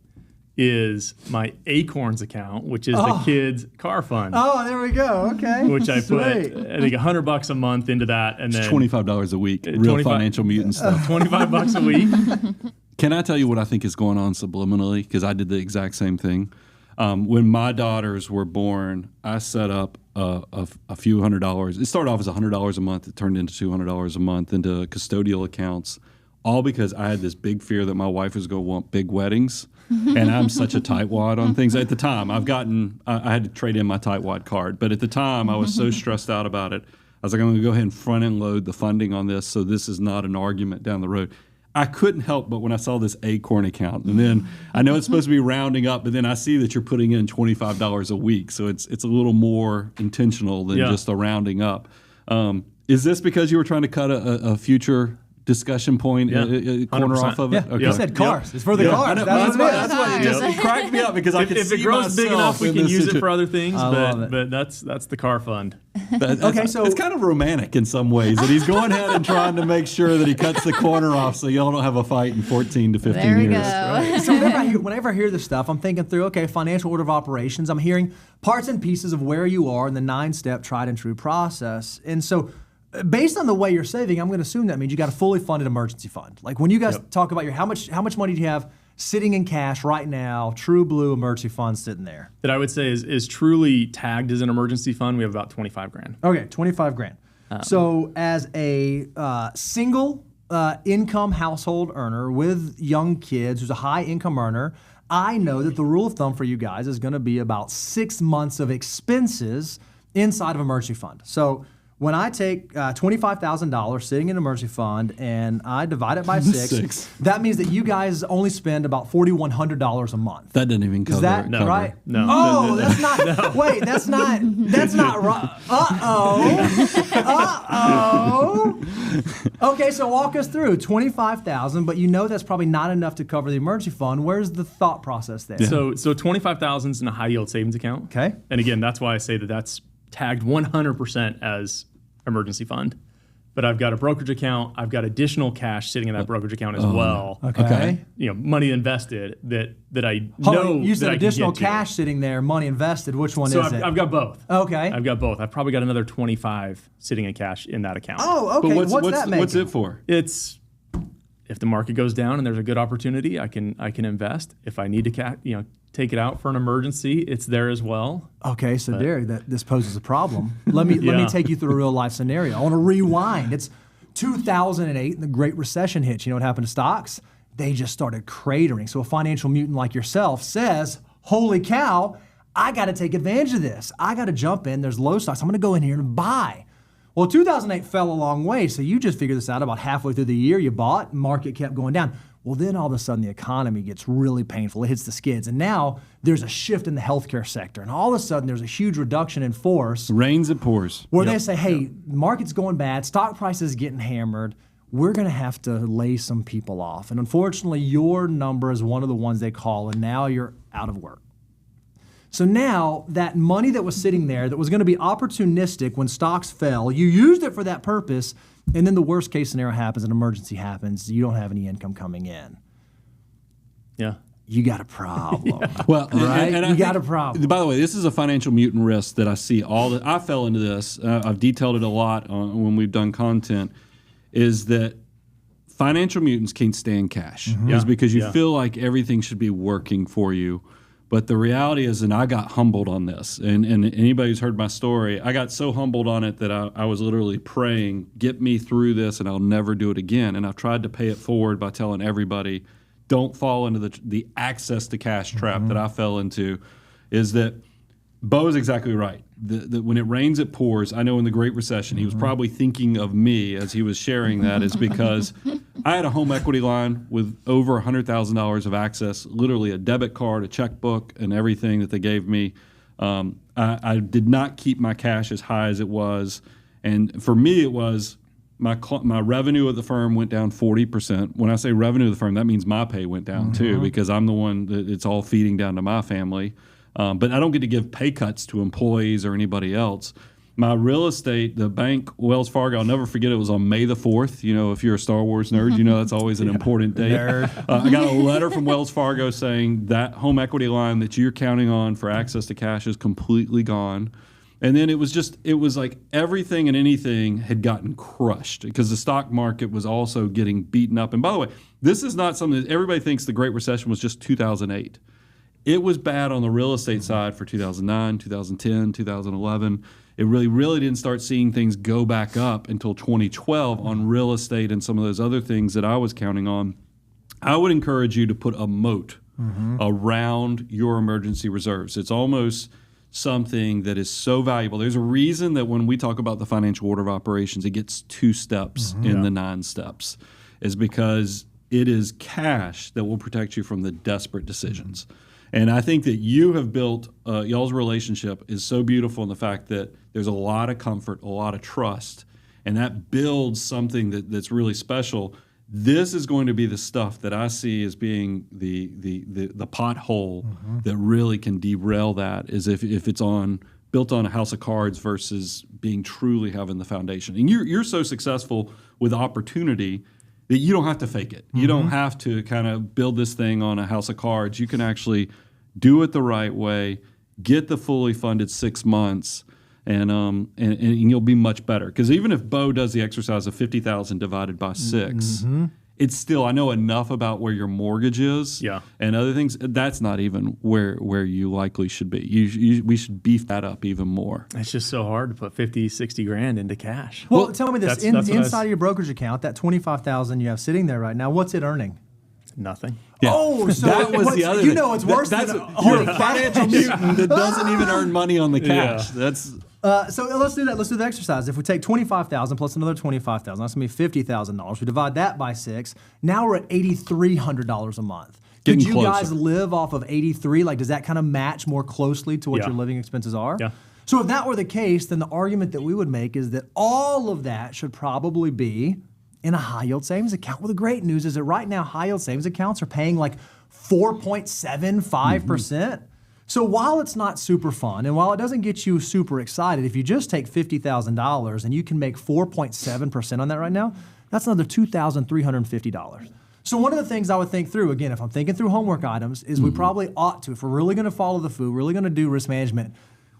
is my Acorns account, which is the kids' car fund. Oh, there we go. Okay. Which I put, I think, $100 a month into that, and then $25 a week. Real financial mutant stuff. $25 a week. Can I tell you what I think is going on subliminally? Because I did the exact same thing. When my daughters were born, I set up a few $100s. It started off as $100 a month. It turned into $200 a month into custodial accounts, all because I had this big fear that my wife was going to want big weddings. And I'm such a tightwad on things. At the time, I had to trade in my tightwad card. But at the time, I was so stressed out about it. I was like, I'm going to go ahead and front end load the funding on this so this is not an argument down the road. I couldn't help but when I saw this Acorn account. And then I know it's supposed to be rounding up, but then I see that you're putting in $25 a week. So it's a little more intentional than just a rounding up. Is this because you were trying to cut a future discussion point, corner off of it? Yeah. Okay. You said cars. It's for the cars. That's why it just cracked me up, because I could see if it grows big enough, we can use it for other things. But that's the car fund. Okay, so it's kind of romantic in some ways that he's going ahead and trying to make sure that he cuts the corner off so y'all don't have a fight in 14 to 15 there we years. Go. Right. So whenever I hear this stuff, I'm thinking through, okay, financial order of operations. I'm hearing parts and pieces of where you are in the 9-step tried and true process. And so based on the way you're saving, I'm going to assume that means you got a fully funded emergency fund. Like when you guys talk about how much money do you have sitting in cash right now, true blue emergency fund sitting there? That I would say is truly tagged as an emergency fund. We have about 25 grand. Okay, 25 grand. So as a single income household earner with young kids who's a high income earner, I know that the rule of thumb for you guys is going to be about 6 months of expenses inside of emergency fund. So when I take $25,000 sitting in an emergency fund and I divide it by six, that means that you guys only spend about $4,100 a month. That doesn't even cover. Is that right? No. Oh, that's not. Wait, that's not right. Okay, so walk us through $25,000, but you know that's probably not enough to cover the emergency fund. Where's the thought process there? So $25,000 is in a high yield savings account. Okay. And again, that's why I say that's tagged 100% as emergency fund. but I've got a brokerage account. I've got additional cash sitting in that brokerage account as well. Okay. Money invested that I Hold know on, you said that I can additional get to. cash sitting there, money invested. Which one So is it? I've got both. Okay. I've got both. I've probably got another 25 sitting in cash in that account. Oh, okay. But What's that making? what's it for? It's if the market goes down and there's a good opportunity, I can invest. If I need to take it out for an emergency, it's there as well. Okay, so Derek, this poses a problem. Let me take you through a real life scenario. I want to rewind. It's 2008, and the Great Recession hits. You know what happened to stocks? They just started cratering. So a financial mutant like yourself says, "Holy cow, I got to take advantage of this. I got to jump in. There's low stocks. I'm going to go in here and buy." Well, 2008 fell a long way, so you just figured this out about halfway through the year. You bought, market kept going down. Well, then all of a sudden the economy gets really painful. It hits the skids. And now there's a shift in the healthcare sector. And all of a sudden there's a huge reduction in force. Rains, it pours. Where they say, hey, market's going bad, stock prices getting hammered. We're going to have to lay some people off. And unfortunately, your number is one of the ones they call, and now you're out of work. So now that money that was sitting there that was going to be opportunistic when stocks fell, you used it for that purpose, and then the worst case scenario happens, an emergency happens, you don't have any income coming in. Yeah. You got a problem. Well, right? and I You got think- a problem. By the way, this is a financial mutant risk that I see I fell into this. I've detailed it a lot when we've done content. Is that financial mutants can't stand cash? Is because you feel like everything should be working for you. But the reality is, and I got humbled on this, and anybody who's heard my story, I got so humbled on it that I was literally praying, get me through this and I'll never do it again. And I've tried to pay it forward by telling everybody, don't fall into the access to cash trap that I fell into, is that Bo is exactly right. When it rains, it pours. I know in the Great Recession, he was probably thinking of me as he was sharing that, is because I had a home equity line with over $100,000 of access, literally a debit card, a checkbook, and everything that they gave me. I did not keep my cash as high as it was. And for me, it was my revenue of the firm went down 40%. When I say revenue of the firm, that means my pay went down too, because I'm the one that it's all feeding down to my family. But I don't get to give pay cuts to employees or anybody else. My real estate, the bank, Wells Fargo, I'll never forget, it was on May the 4th. You know, if you're a Star Wars nerd, you know that's always an important date. I got a letter from Wells Fargo saying that home equity line that you're counting on for access to cash is completely gone. And then it was like everything and anything had gotten crushed because the stock market was also getting beaten up. And by the way, this is not something that everybody thinks the Great Recession was just 2008. It was bad on the real estate side for 2009, 2010, 2011. It really didn't start seeing things go back up until 2012 on real estate and some of those other things that I was counting on. I would encourage you to put a moat around your emergency reserves. It's almost something that is so valuable. There's a reason that when we talk about the financial order of operations, it gets 2 steps in the 9 steps, is because it is cash that will protect you from the desperate decisions. And I think that you have built, y'all's relationship is so beautiful in the fact that there's a lot of comfort, a lot of trust, and that builds something that's really special. This is going to be the stuff that I see as being the pothole that really can derail that, is if it's built on a house of cards versus being truly having the foundation. And you're so successful with opportunity that you don't have to fake it. You don't have to kind of build this thing on a house of cards. You can actually do it the right way, get the fully funded 6 months, and you'll be much better. Because even if Bo does the exercise of 50,000 divided by 6, it's still, I know enough about where your mortgage is and other things. That's not even where you likely should be. We should beef that up even more. It's just so hard to put 50, 60 grand into cash. Well, tell me this. that's what Inside of your brokerage account, that $25,000 you have sitting there right now, what's it earning? Nothing. Yeah. Oh, so that was the other thing. You know it's worse than you're a financial mutant that doesn't even earn money on the cash. Yeah. That's so let's do that. Let's do the exercise. If we take $25,000 plus another $25,000, that's gonna be $50,000. We divide that by 6. Now we're at $8,300 a month. Getting Could you closer. guys live off of 83? Like, does that kind of match more closely to what Yeah. your living expenses are? Yeah. So if that were the case, then the argument that we would make is that all of that should probably be in a high yield savings account. Well, the great news is that right now high yield savings accounts are paying like 4.75%. So while it's not super fun and while it doesn't get you super excited, if you just take $50,000 and you can make 4.7% on that right now, that's another $2,350. So one of the things I would think through, again, if I'm thinking through homework items, is we probably ought to, if we're really going to follow the food, really going to do risk management,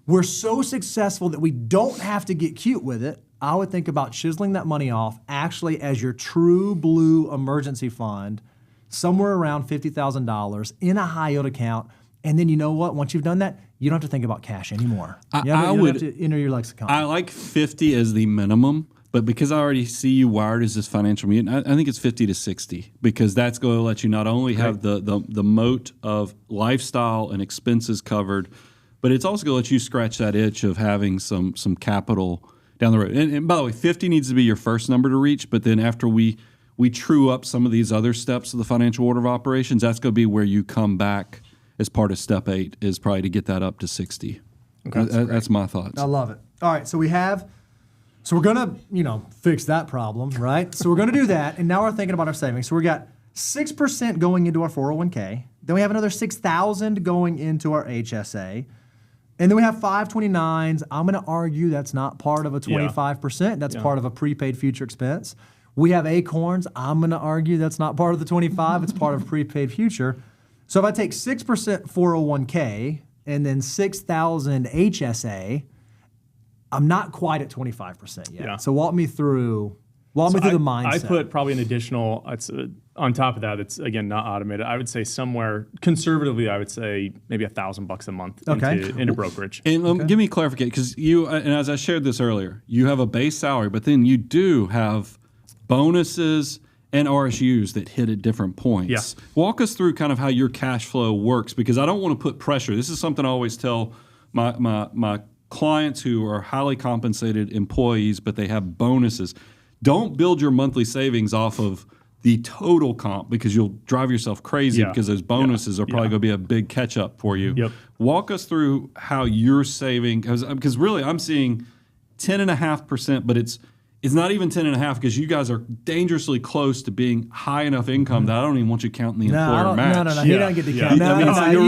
we're so successful that we don't have to get cute with it. I would think about chiseling that money off actually as your true blue emergency fund, somewhere around $50,000 in a high yield account. And then you know what? Once you've done that, you don't have to think about cash anymore. You don't have to enter your lexicon. I like 50 as the minimum, but because I already see you wired as this financial mutant, I think it's 50 to 60 because that's going to let you not only have the moat of lifestyle and expenses covered, but it's also going to let you scratch that itch of having some capital down the road. And by the way, 50 needs to be your first number to reach, but then after we true up some of these other steps of the financial order of operations, that's going to be where you come back as part of step 8 is probably to get that up to 60. Okay, that's my thoughts. I love it. All right, so we're gonna, fix that problem, right? So we're gonna do that, and now we're thinking about our savings. So we got 6% going into our 401k. Then we have another $6,000 going into our HSA. And then we have 529s. I'm gonna argue that's not part of a 25%. That's part of a prepaid future expense. We have acorns. I'm gonna argue that's not part of the 25. It's part of prepaid future. So if I take 6% 401k and then 6,000 HSA, I'm not quite at 25% yet. Yeah. So walk me through the mindset. I put probably an additional, on top of that, it's again not automated. I would say somewhere conservatively, I would say maybe $1,000 a month into brokerage. And give me clarification because and as I shared this earlier, you have a base salary, but then you do have bonuses and RSUs that hit at different points. Yeah. Walk us through kind of how your cash flow works because I don't want to put pressure. This is something I always tell my clients who are highly compensated employees, but they have bonuses. Don't build your monthly savings off of the total comp because you'll drive yourself crazy because those bonuses are probably going to be a big catch up for you. Yep. Walk us through how you're saving because really I'm seeing 10.5%, but it's not even 10.5 because you guys are dangerously close to being high enough income that I don't even want you counting the employer match. No. You don't get to count. You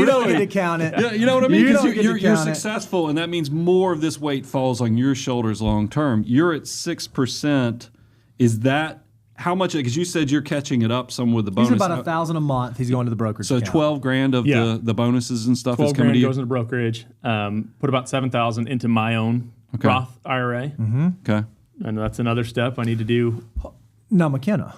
don't get to count it. Yeah, you know what I mean? Because you're successful, and that means more of this weight falls on your shoulders long term. You're at 6%. Is that how much? Because you said you're catching it up some with the bonus. He's about $1,000 a month. He's going to the brokerage. So account. $12,000 of the bonuses and stuff is coming to you. $12,000 goes into brokerage. Put about $7,000 into my own Roth IRA. Mm-hmm. Okay. And that's another step I need to do. Now, McKenna,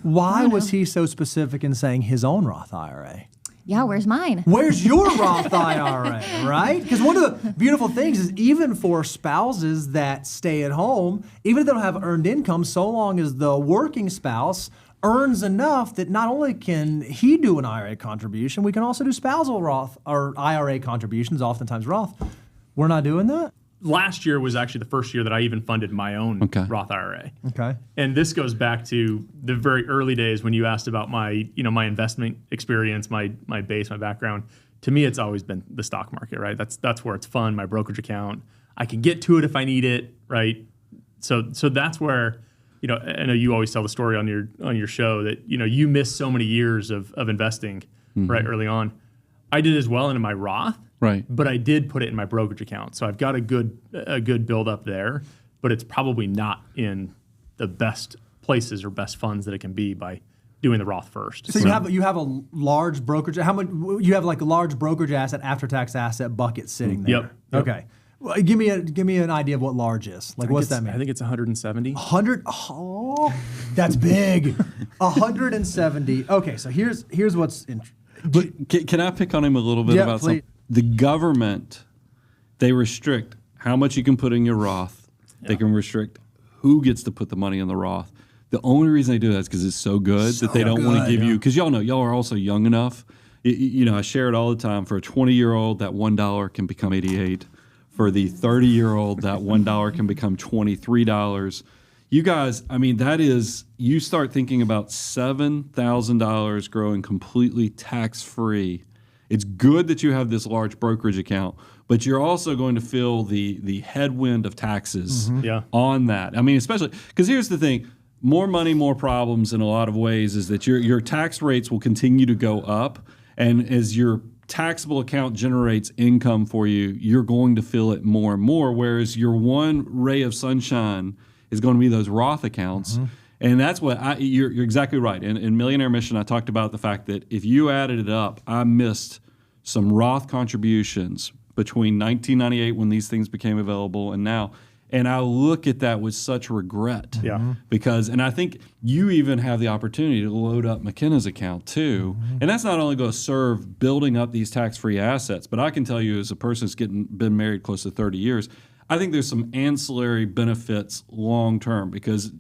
why was he so specific in saying his own Roth IRA? Yeah, where's mine? Where's your Roth IRA, right? Because one of the beautiful things is even for spouses that stay at home, even if they don't have earned income, so long as the working spouse earns enough that not only can he do an IRA contribution, we can also do spousal Roth or IRA contributions, oftentimes Roth. We're not doing that? Last year was actually the first year that I even funded my own Roth IRA. Okay. And this goes back to the very early days when you asked about my investment experience, my base, my background. To me, it's always been the stock market, right? That's where it's fun, my brokerage account. I can get to it if I need it, right? So that's where, I know you always tell the story on your show that, you missed so many years of investing right early on. I did as well into my Roth. Right. But I did put it in my brokerage account. So I've got a good build up there, but it's probably not in the best places or best funds that it can be by doing the Roth first. So you have a large brokerage, how much you have like a large brokerage asset, after tax asset bucket sitting there. Yep. Okay. Well, give me an idea of what large is. Like what's that mean? I think it's 170. 100. Oh, that's big. 170. Okay, so here's what's interesting. But can I pick on him a little bit about something? The government, they restrict how much you can put in your Roth. Yeah. They can restrict who gets to put the money in the Roth. The only reason they do that is because it's so good that they don't want to give you, because y'all know, y'all are also young enough. I share it all the time. For a 20-year-old, that $1 can become 88. For the 30-year-old, that $1 can become $23. You guys, that is, you start thinking about $7,000 growing completely tax-free. It's good that you have this large brokerage account, but you're also going to feel the headwind of taxes on that. Especially, because here's the thing, more money, more problems in a lot of ways is that your tax rates will continue to go up. And as your taxable account generates income for you, you're going to feel it more and more. Whereas your one ray of sunshine is going to be those Roth accounts. And that's what you're exactly right. In Millionaire Mission, I talked about the fact that if you added it up, I missed some Roth contributions between 1998 when these things became available and now. And I look at that with such regret. Because, and I think you even have the opportunity to load up McKenna's account too. And that's not only going to serve building up these tax-free assets, but I can tell you as a person that's been married close to 30 years, I think there's some ancillary benefits long-term, because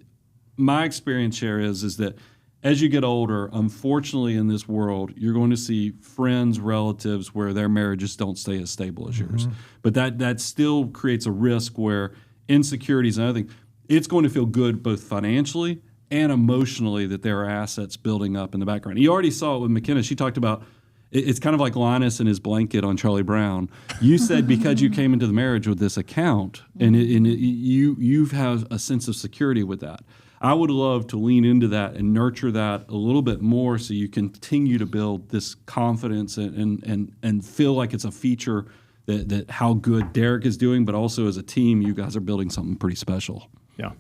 my experience here is that as you get older, unfortunately in this world, you're going to see friends, relatives where their marriages don't stay as stable as yours. But that still creates a risk where insecurities and other things, it's going to feel good both financially and emotionally that there are assets building up in the background. You already saw it with McKenna. She talked about, it's kind of like Linus and his blanket on Charlie Brown. You said because you came into the marriage with this account and you have a sense of security with that. I would love to lean into that and nurture that a little bit more so you continue to build this confidence and feel like it's a feature that how good Derek is doing, but also as a team, you guys are building something pretty special. Yeah.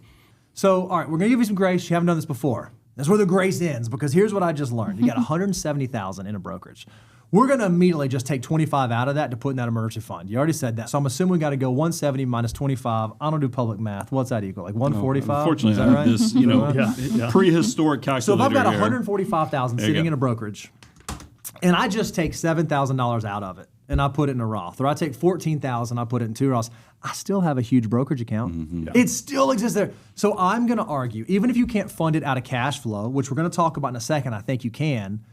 So, all right, we're going to give you some grace. You haven't done this before. That's where the grace ends, because here's what I just learned. You got $170,000 in a brokerage. We're going to immediately just take 25 out of that to put in that emergency fund. You already said that. So I'm assuming we got to go 170 minus 25. I don't do public math. What's that equal? Like 145? Unfortunately, is that right? This prehistoric calculator. So if I've got here. 145,000 sitting in a brokerage, and I just take $7,000 out of it, and I put it in a Roth, or I take $14,000, I put it in 2 Roths, I still have a huge brokerage account. It still exists there. So I'm going to argue, even if you can't fund it out of cash flow, which we're going to talk about in a second, I think you can,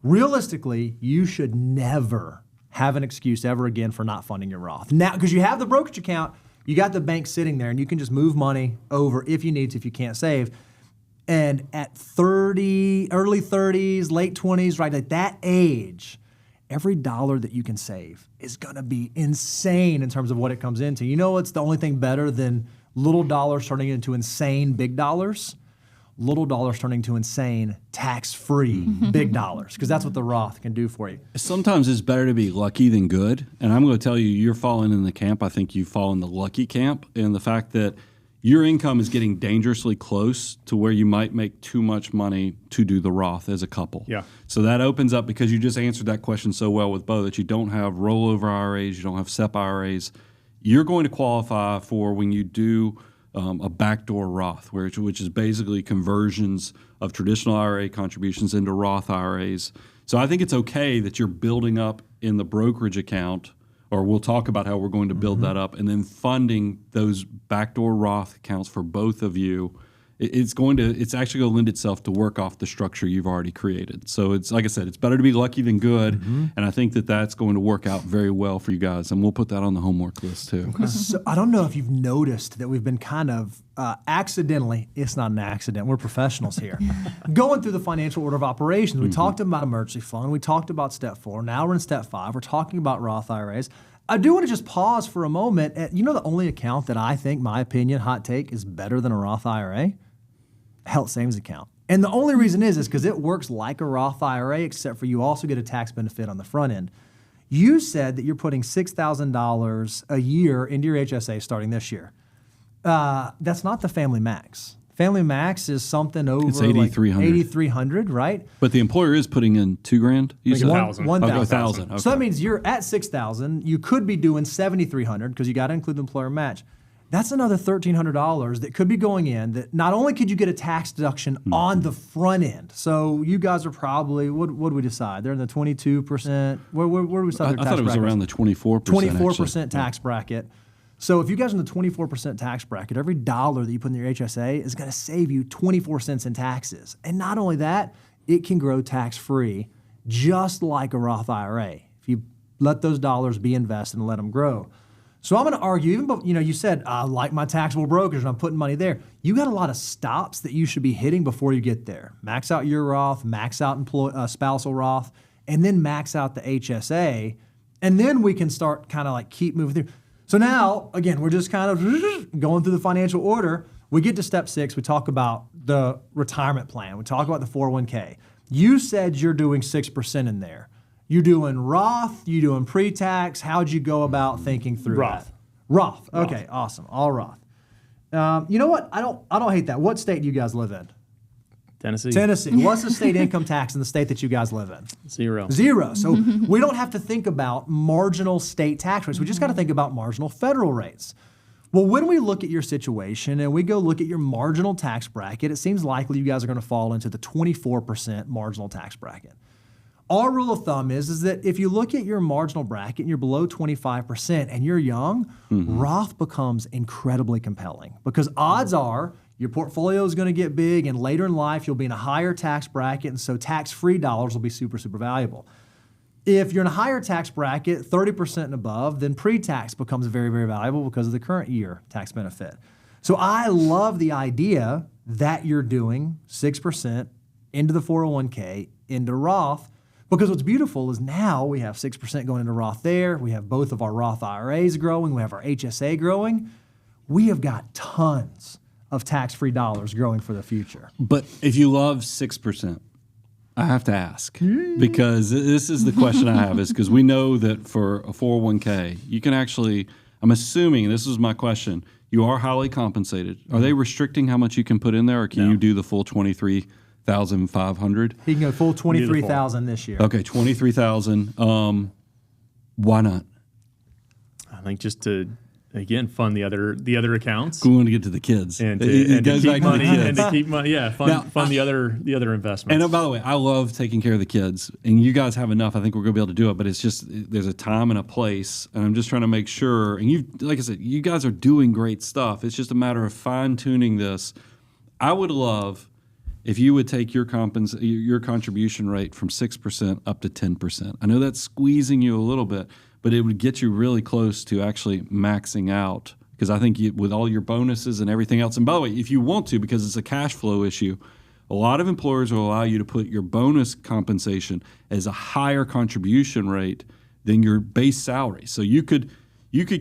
realistically, you should never have an excuse ever again for not funding your Roth. Now, because you have the brokerage account, you got the bank sitting there, and you can just move money over if you need to, if you can't save. And at 30, early 30s, late 20s, right, at that age, every dollar that you can save is going to be insane in terms of what it comes into. You know what's the only thing better than little dollars turning into insane big dollars? Little dollars turning to insane tax-free big dollars, because that's what the Roth can do for you. Sometimes it's better to be lucky than good. And I'm going to tell you, you're falling in the camp. I think you fall in the lucky camp, and the fact that your income is getting dangerously close to where you might make too much money to do the Roth as a couple. Yeah. So that opens up, because you just answered that question so well with Bo, that you don't have rollover IRAs, you don't have SEP IRAs. You're going to qualify for when you do a backdoor Roth, which is basically conversions of traditional IRA contributions into Roth IRAs. So I think it's okay that you're building up in the brokerage account, or we'll talk about how we're going to build that up, and then funding those backdoor Roth accounts for both of you. It's actually going to lend itself to work off the structure you've already created. So it's, like I said, it's better to be lucky than good, and I think that that's going to work out very well for you guys, and we'll put that on the homework list too. So I don't know if you've noticed that we've been kind of accidentally, it's not an accident, we're professionals here, going through the financial order of operations. We talked about emergency fund, we talked about step 4, now we're in step 5, we're talking about Roth IRAs. I do want to just pause for a moment. You know the only account that I think, my opinion, hot take, is better than a Roth IRA? Health savings account. And the only reason is because it works like a Roth IRA, except for you also get a tax benefit on the front end. You said that you're putting $6,000 a year into your HSA starting this year. That's not the Family Max. Family Max is something over It's $8,300. Like $8,300, right? But the employer is putting in $2,000. You said $1,000. $1,000. Okay. So that means you're at $6,000. You could be doing $7,300 because you got to include the employer match. That's another $1,300 that could be going in. That not only could you get a tax deduction on the front end. So you guys are probably, what do we decide? They're in the 22%. Where do we start? I thought it was around the 24%. 24% tax bracket. So if you guys are in the 24% tax bracket, every dollar that you put in your HSA is going to save you 24 cents in taxes. And not only that, it can grow tax-free, just like a Roth IRA. If you let those dollars be invested and let them grow. So I'm going to argue, even though you said, I like my taxable brokerage and I'm putting money there, you got a lot of stops that you should be hitting before you get there. Max out your Roth, max out spousal Roth, and then max out the HSA. And then we can start kind of like keep moving through. So now, again, we're just kind of going through the financial order. We get to step 6. We talk about the retirement plan. We talk about the 401k. You said you're doing 6% in there. You doing Roth? You doing pre-tax? How'd you go about thinking through Roth. that? Roth. Okay, awesome. All Roth. You know what? I don't hate that. What state do you guys live in? Tennessee. Tennessee. What's the state income tax in the state that you guys live in? 0. 0. So we don't have to think about marginal state tax rates. We just got to think about marginal federal rates. Well, when we look at your situation and we go look at your marginal tax bracket, it seems likely you guys are going to fall into the 24% marginal tax bracket. Our rule of thumb is that if you look at your marginal bracket and you're below 25% and you're young, Roth becomes incredibly compelling because odds are your portfolio is going to get big and later in life you'll be in a higher tax bracket, and so tax-free dollars will be super, super valuable. If you're in a higher tax bracket, 30% and above, then pre-tax becomes very, very valuable because of the current year tax benefit. So I love the idea that you're doing 6% into the 401k, into Roth, because what's beautiful is now we have 6% going into Roth there. We have both of our Roth IRAs growing. We have our HSA growing. We have got tons of tax-free dollars growing for the future. But if you love 6%, I have to ask, because this is the question I have, is because we know that for a 401k, you can actually, I'm assuming, this is my question, you are highly compensated. Are they restricting how much you can put in there, or can you do the full 23,500? He can go full 23,000 this year. Okay, 23,000. Why not? I think just to, again, fund the other accounts. We want to get to the kids. And It to goes keep back to the money, kids. and to keep money, fund the other investments. And by the way, I love taking care of the kids, and you guys have enough. I think we're going to be able to do it, but it's just there's a time and a place, and I'm just trying to make sure. And you, like I said, you guys are doing great stuff. It's just a matter of fine tuning this. I would love if you would take your contribution rate from 6% up to 10%. I know that's squeezing you a little bit, but it would get you really close to actually maxing out. Because I think with all your bonuses and everything else, and by the way, if you want to, because it's a cash flow issue, a lot of employers will allow you to put your bonus compensation as a higher contribution rate than your base salary. So you could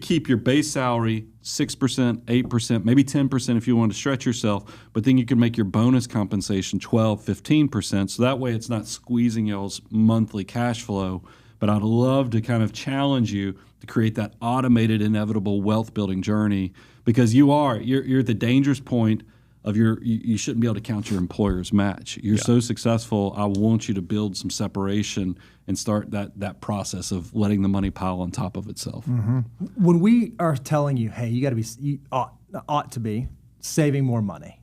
keep your base salary 6%, 8%, maybe 10% if you want to stretch yourself, but then you can make your bonus compensation 12, 15%. So that way it's not squeezing y'all's monthly cash flow. But I'd love to kind of challenge you to create that automated, inevitable wealth building journey, because you're at the dangerous point of you shouldn't be able to count your employer's match. You're so successful. I want you to build some separation and start that process of letting the money pile on top of itself. Mm-hmm. When we are telling you, hey, you ought to be saving more money,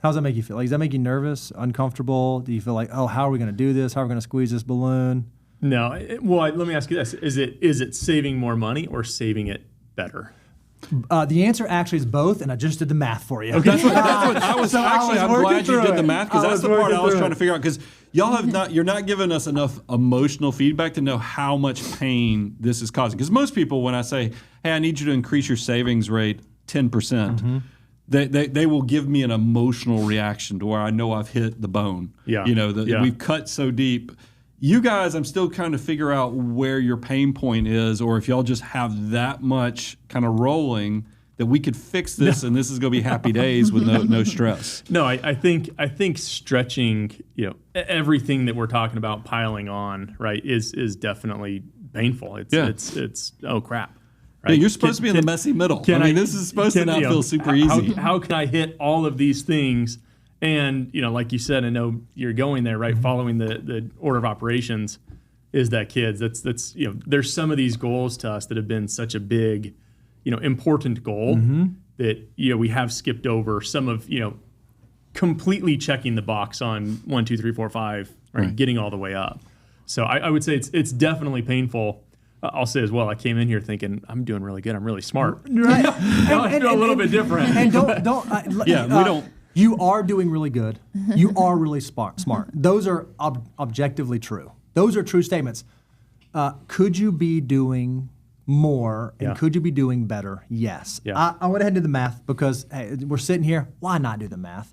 how does that make you feel? Like, does that make you nervous, uncomfortable? Do you feel like, oh, how are we going to do this? How are we going to squeeze this balloon? No. Let me ask you this: is it saving more money or saving it better? The answer actually is both, and I just did the math for you. Okay. That's what I was actually. I'm glad you did the math, because that's the part I was trying to figure out. Because you're not giving us enough emotional feedback to know how much pain this is causing. Because most people, when I say, "Hey, I need you to increase your savings rate 10%," they will give me an emotional reaction to where I know I've hit the bone. Yeah. We've cut so deep. You guys, I'm still trying to figure out where your pain point is, or if y'all just have that much kind of rolling that we could fix this, and this is going to be happy days with no stress. No, I think stretching, everything that we're talking about piling on, right, is definitely painful. It's oh crap. Right? Yeah, you're supposed to be in the messy middle. This is supposed to not feel super easy. How can I hit all of these things? And, like you said, I know you're going there, right? Following the order of operations is that kids. That's there's some of these goals to us that have been such a big, important goal that, we have skipped over some of, completely checking the box on 1, 2, 3, 4, 5, right? Getting all the way up. So I would say it's definitely painful. I'll say as well, I came in here thinking I'm doing really good. I'm really smart. Right. I feel a little bit different. And we don't. You are doing really good. You are really smart. Those are objectively true. Those are true statements. Could you be doing more, and could you be doing better? Yes. Yeah. I went ahead and did the math because, hey, we're sitting here. Why not do the math?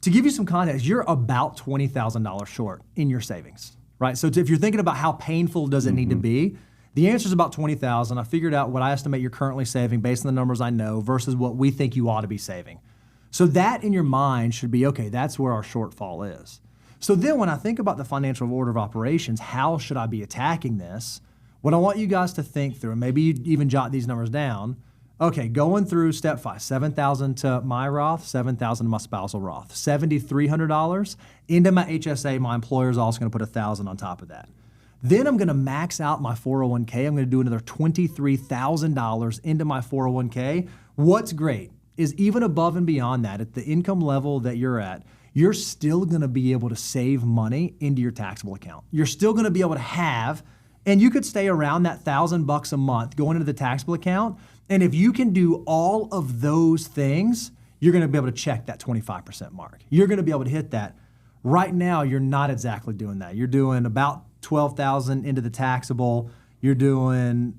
To give you some context, you're about $20,000 short in your savings, right? So if you're thinking about how painful does it need to be, the answer is about $20,000. I figured out what I estimate you're currently saving based on the numbers I know versus what we think you ought to be saving. So that in your mind should be, okay, that's where our shortfall is. So then when I think about the financial order of operations, how should I be attacking this? What I want you guys to think through, and maybe you even jot these numbers down. Okay, going through step 5, $7,000 to my Roth, $7,000 to my spousal Roth, $7,300 into my HSA. My employer is also going to put $1,000 on top of that. Then I'm going to max out my 401k. I'm going to do another $23,000 into my 401k. What's great is even above and beyond that, at the income level that you're at, you're still going to be able to save money into your taxable account. You're still going to be able to have, and you could stay around that $1,000 a month going into the taxable account. And if you can do all of those things, you're going to be able to check that 25% mark. You're going to be able to hit that. Right now, you're not exactly doing that. You're doing about $12,000 into the taxable. You're doing,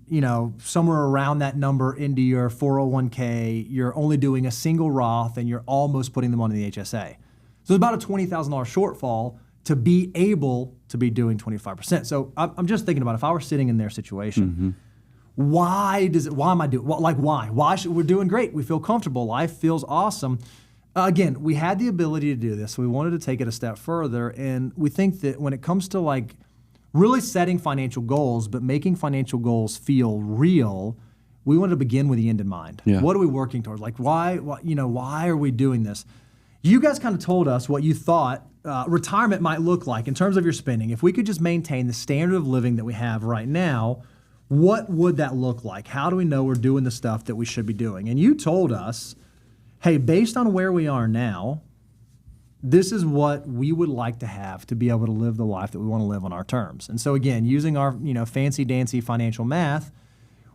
somewhere around that number into your 401k. You're only doing a single Roth, and you're almost putting them on the HSA. So it's about a $20,000 shortfall to be able to be doing 25%. So I'm just thinking about if I were sitting in their situation, why am I doing, why? We're doing great. We feel comfortable. Life feels awesome. Again, we had the ability to do this. So we wanted to take it a step further. And we think that when it comes to really setting financial goals, but making financial goals feel real, we wanted to begin with the end in mind. Yeah. What are we working towards? Why are we doing this? You guys kind of told us what you thought retirement might look like in terms of your spending. If we could just maintain the standard of living that we have right now, what would that look like? How do we know we're doing the stuff that we should be doing? And you told us, hey, based on where we are now, this is what we would like to have to be able to live the life that we want to live on our terms. And so again, using our fancy dancy financial math,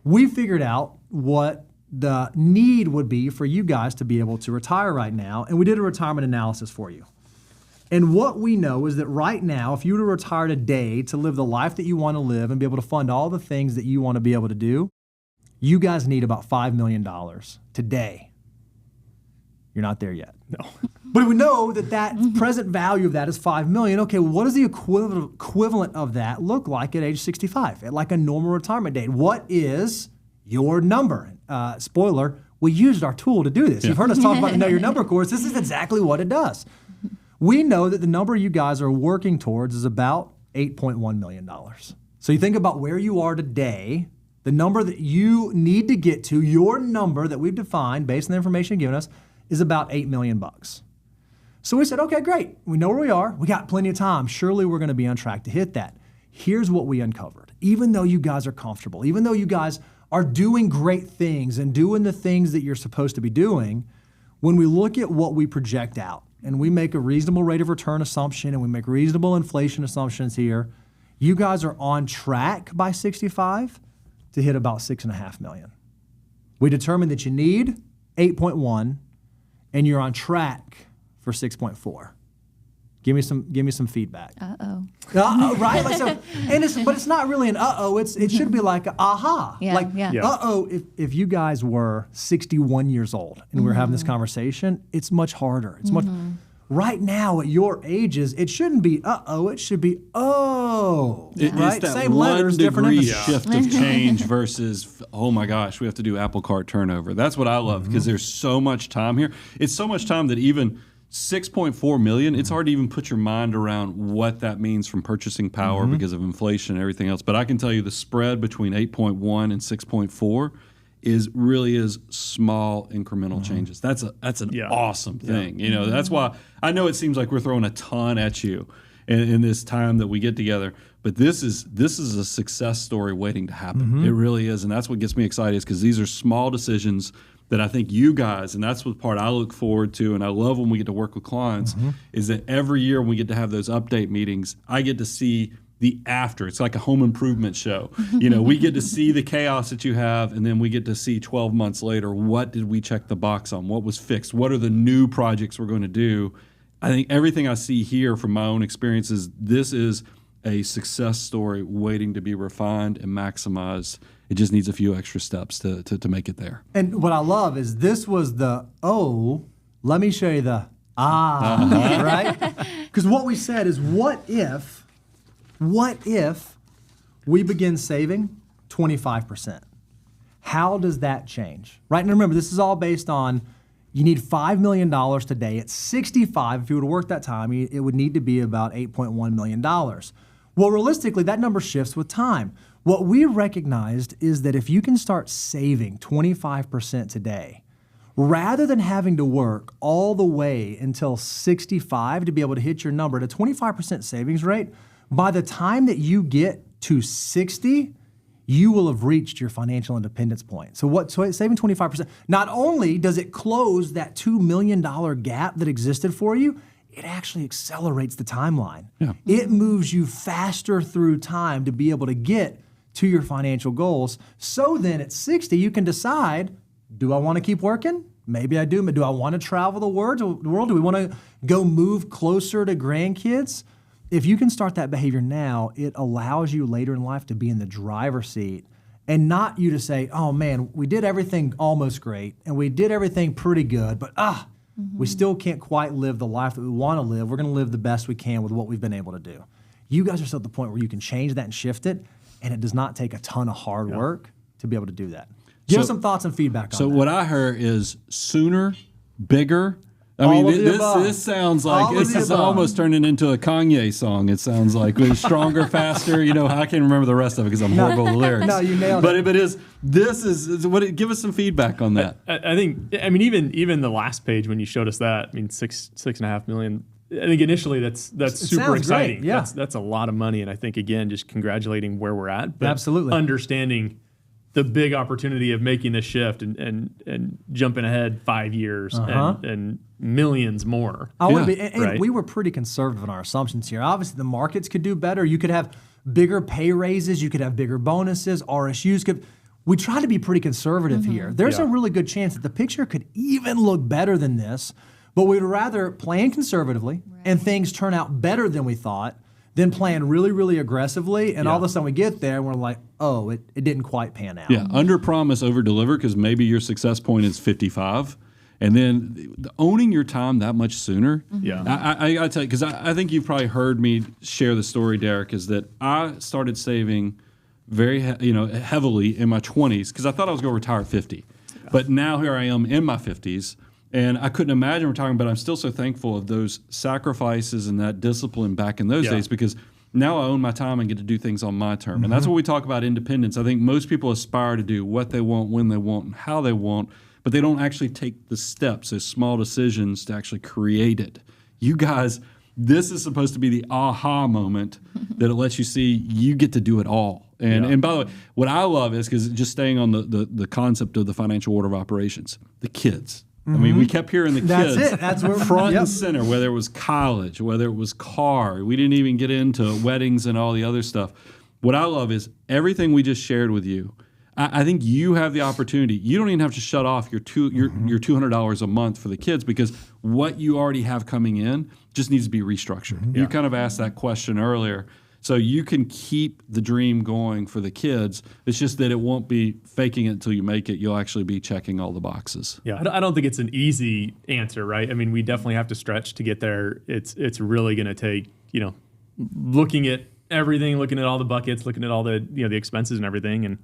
we figured out what the need would be for you guys to be able to retire right now, and we did a retirement analysis for you. And what we know is that right now, if you were to retire today to live the life that you want to live and be able to fund all the things that you want to be able to do, you guys need about $5 million today. You're not there yet. No. But we know that present value of that is $5 million. Okay, well, what does the equivalent of that look like at age 65, at like a normal retirement date? What is your number? Spoiler, we used our tool to do this. You've heard us talk about the Know Your Number course. This is exactly what it does. We know that the number you guys are working towards is about $8.1 million. So you think about where you are today, the number that you need to get to, your number that we've defined based on the information given us, is about $8 million. So we said, okay, great. We know where we are. We got plenty of time. Surely we're going to be on track to hit that. Here's what we uncovered. Even though you guys are comfortable, even though you guys are doing great things and doing the things that you're supposed to be doing, when we look at what we project out and we make a reasonable rate of return assumption and we make reasonable inflation assumptions here, you guys are on track by 65 to hit about $6.5 million. We determined that you need 8.1 and you're on track for 6.4. Give me some feedback. Uh-oh. Right? But it's not really an uh-oh. It should be like aha. Yeah, yeah. Uh-oh, if you guys were 61 years old and we were having this conversation, it's much harder. It's much right now at your ages, it shouldn't be uh-oh, it should be oh. Right? It's that Same letters, different emphasis. shift of change versus, oh my gosh, we have to do apple cart turnover. That's what I love because there's so much time here. It's so much time that even 6.4 million, it's hard to even put your mind around what that means from purchasing power because of inflation and everything else. But I can tell you the spread between 8.1 and 6.4 really is small incremental changes. That's an awesome thing. That's why I know it seems like we're throwing a ton at you in this time that we get together. But this is a success story waiting to happen. It really is. And that's what gets me excited is because these are small decisions that I think you guys, and that's what part I look forward to, and I love when we get to work with clients, is that every year when we get to have those update meetings, I get to see the after. It's like a home improvement show. We get to see the chaos that you have, and then we get to see 12 months later, what did we check the box on? What was fixed? What are the new projects we're going to do? I think everything I see here from my own experiences, this is a success story waiting to be refined and maximized. It just needs a few extra steps to make it there. And what I love is this was the let me show you the right? Because what we said is what if we begin saving 25%? How does that change? Right? And remember, this is all based on You need $5 million today. At 65, if you were to work that time, it would need to be about $8.1 million. Well, realistically, that number shifts with time. What we recognized is that if you can start saving 25% today, rather than having to work all the way until 65 to be able to hit your number at a 25% savings rate, by the time that you get to 60, you will have reached your financial independence point. So saving 25%, not only does it close that $2 million gap that existed for you, it actually accelerates the timeline. Yeah. It moves you faster through time to be able to get to your financial goals. So then at 60, you can decide, do I want to keep working? Maybe I do. But do I want to travel the world? Do we want to go move closer to grandkids? If you can start that behavior now, it allows you later in life to be in the driver's seat and not you to say, oh man, we did everything almost great and we did everything pretty good, but we still can't quite live the life that we want to live. We're going to live the best we can with what we've been able to do. You guys are still at the point where you can change that and shift it, and it does not take a ton of hard work to be able to do that. Give us some thoughts and feedback on that. So what I heard is sooner, bigger. I mean, this sounds like this is almost turning into a Kanye song. It sounds like stronger, faster. You know, I can't remember the rest of it because I'm horrible with the lyrics. No, you nailed it. But this is what. Give us some feedback on that. I think. I mean, even the last page when you showed us that. I mean, 6.5 million. I think initially that's super exciting. Great, yeah. That's a lot of money, and I think again, just congratulating where we're at. But absolutely understanding the big opportunity of making this shift and jumping ahead 5 years and millions more. We were pretty conservative in our assumptions here. Obviously, the markets could do better. You could have bigger pay raises. You could have bigger bonuses. RSUs we try to be pretty conservative here. There's a really good chance that the picture could even look better than this, but we'd rather plan conservatively and things turn out better than we thought than plan really, really aggressively, and all of a sudden we get there and we're like, oh, it didn't quite pan out. Yeah, under promise, over deliver, because maybe your success point is 55. And then owning your time that much sooner. Yeah, I got to tell you, because I think you've probably heard me share the story, Derek, is that I started saving very heavily in my 20s because I thought I was going to retire at 50. Yeah. But now here I am in my 50s, and I couldn't imagine retiring, but I'm still so thankful of those sacrifices and that discipline back in those days because now I own my time and get to do things on my term. And that's what we talk about independence. I think most people aspire to do what they want, when they want, and how they want, but they don't actually take the steps, those small decisions to actually create it. You guys, this is supposed to be the aha moment that it lets you see you get to do it all. And by the way, what I love is, because just staying on the concept of the financial order of operations, the kids. I mean, we kept hearing the kids. That's it. That's where front and center, whether it was college, whether it was car. We didn't even get into weddings and all the other stuff. What I love is everything we just shared with you. I think you have the opportunity. You don't even have to shut off your $200 a month for the kids because what you already have coming in just needs to be restructured. You kind of asked that question earlier. So you can keep the dream going for the kids. It's just that it won't be faking it until you make it. You'll actually be checking all the boxes. Yeah, I don't think it's an easy answer, right? I mean, we definitely have to stretch to get there. It's really going to take, looking at everything, looking at all the buckets, looking at all the, the expenses and everything, and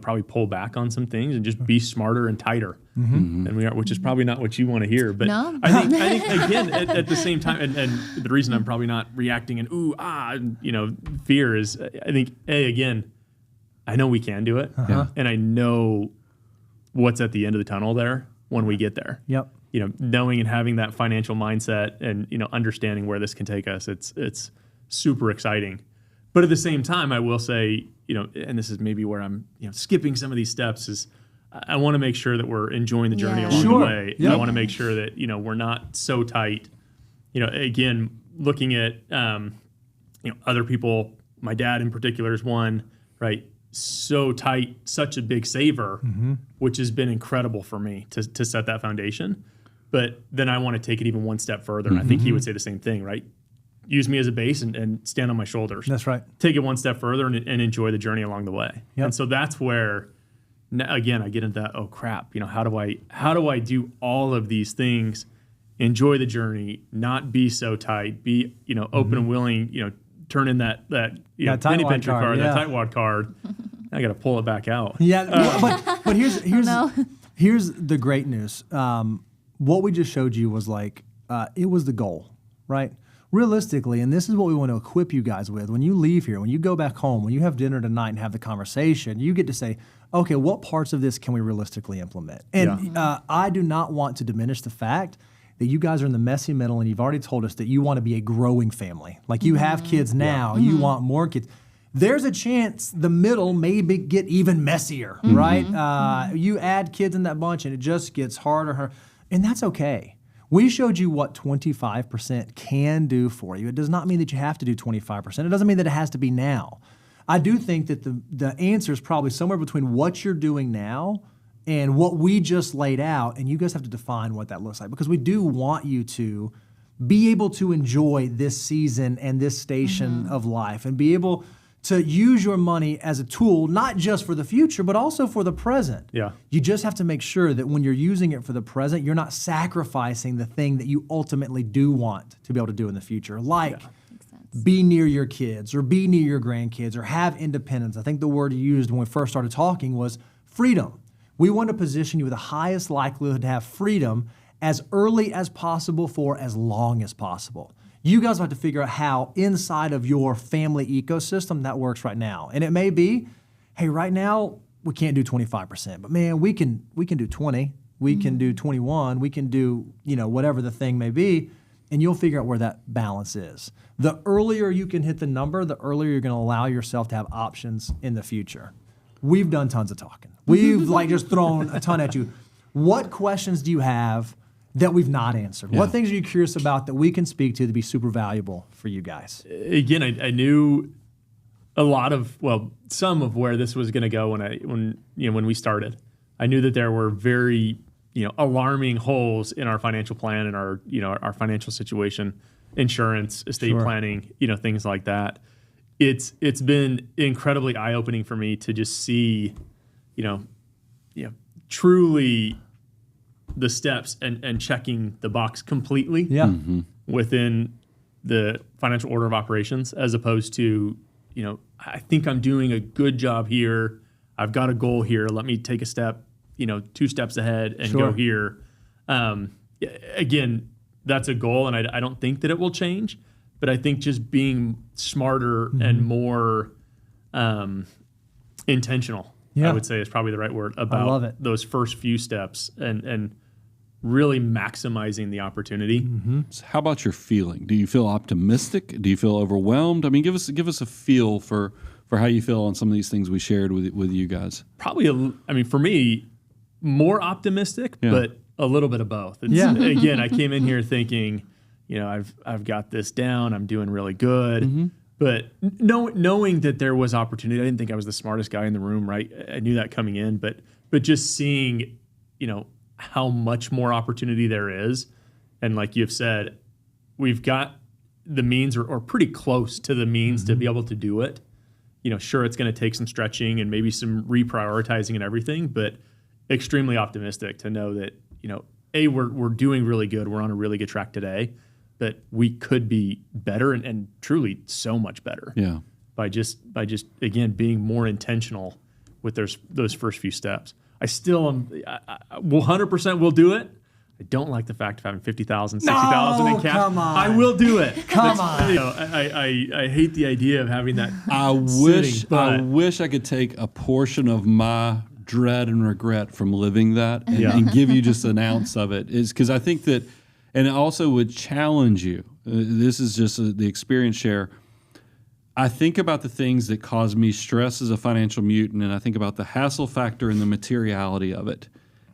probably pull back on some things and just be smarter and tighter than we are, which is probably not what you want to hear. But no. I think again, at the same time, and the reason I'm probably not reacting and fear is, I think, again, I know we can do it, and I know what's at the end of the tunnel there when we get there. Yep. Knowing and having that financial mindset and understanding where this can take us, it's super exciting. But at the same time, I will say, and this is maybe where I'm, skipping some of these steps, is I want to make sure that we're enjoying the journey along the way. Yep. I want to make sure that, we're not so tight. Again, looking at, other people, my dad in particular is one, right? So tight, such a big saver, which has been incredible for me to set that foundation. But then I want to take it even one step further. And I think he would say the same thing, right? Use me as a base and stand on my shoulders. That's right. Take it one step further and enjoy the journey along the way. Yep. And so that's where, again, I get into that, oh crap, how do I do all of these things, enjoy the journey, not be so tight, be, open and willing, turn in that penny pincher card, that tightwad card. I got to pull it back out. Yeah, but here's Here's the great news. What we just showed you was like, it was the goal, right? Realistically, and this is what we want to equip you guys with. When you leave here, when you go back home, when you have dinner tonight and have the conversation, you get to say, okay, what parts of this can we realistically implement? And I do not want to diminish the fact that you guys are in the messy middle, and you've already told us that you want to be a growing family. Like you have kids now, you want more kids. There's a chance the middle may get even messier, right? You add kids in that bunch and it just gets harder, and that's okay. We showed you what 25% can do for you. It does not mean that you have to do 25%. It doesn't mean that it has to be now. I do think that the answer is probably somewhere between what you're doing now and what we just laid out, and you guys have to define what that looks like, because we do want you to be able to enjoy this season and this station of life and be able to use your money as a tool, not just for the future, but also for the present. Yeah. You just have to make sure that when you're using it for the present, you're not sacrificing the thing that you ultimately do want to be able to do in the future, like be near your kids or be near your grandkids or have independence. I think the word you used when we first started talking was freedom. We want to position you with the highest likelihood to have freedom as early as possible for as long as possible. You guys have to figure out how inside of your family ecosystem that works right now. And it may be, hey, right now we can't do 25%, but man, we can do 20, we can do 21, we can do, whatever the thing may be, and you'll figure out where that balance is. The earlier you can hit the number, the earlier you're going to allow yourself to have options in the future. We've done tons of talking. We've just thrown a ton at you. What questions do you have that we've not answered? What things are you curious about that we can speak to be super valuable for you guys? Again, I knew some of where this was going to go when we started. I knew that there were very alarming holes in our financial plan and our financial situation, insurance, estate planning, things like that. It's been incredibly eye-opening for me to just see, truly the steps and checking the box completely within the financial order of operations, as opposed to, I think I'm doing a good job here. I've got a goal here. Let me take a step, 2 steps ahead and go here. Again, that's a goal, and I don't think that it will change. But I think just being smarter and more intentional, I would say, is probably the right word about those first few steps and really maximizing the opportunity. So how about your feeling? Do you feel optimistic? Do you feel overwhelmed? I mean, give us a feel for how you feel on some of these things we shared with you guys. Probably, for me, more optimistic, but a little bit of both. Again, I came in here thinking, I've got this down. I'm doing really good. But knowing that there was opportunity, I didn't think I was the smartest guy in the room, right? I knew that coming in, but just seeing, how much more opportunity there is. And like you've said, we've got the means or pretty close to the means to be able to do it. Sure, it's going to take some stretching and maybe some reprioritizing and everything, but extremely optimistic to know that, we're doing really good. We're on a really good track today, but we could be better and truly so much better. Yeah. By just again being more intentional with those first few steps. I still am 100% will do it. I don't like the fact of having 50,000, 60,000 in cash. Come on. I will do it. Come on. I hate the idea of having that. I wish I could take a portion of my dread and regret from living that and give you just an ounce of it, is because I think that, and it also would challenge you. This is just the experience share. I think about the things that cause me stress as a financial mutant, and I think about the hassle factor and the materiality of it.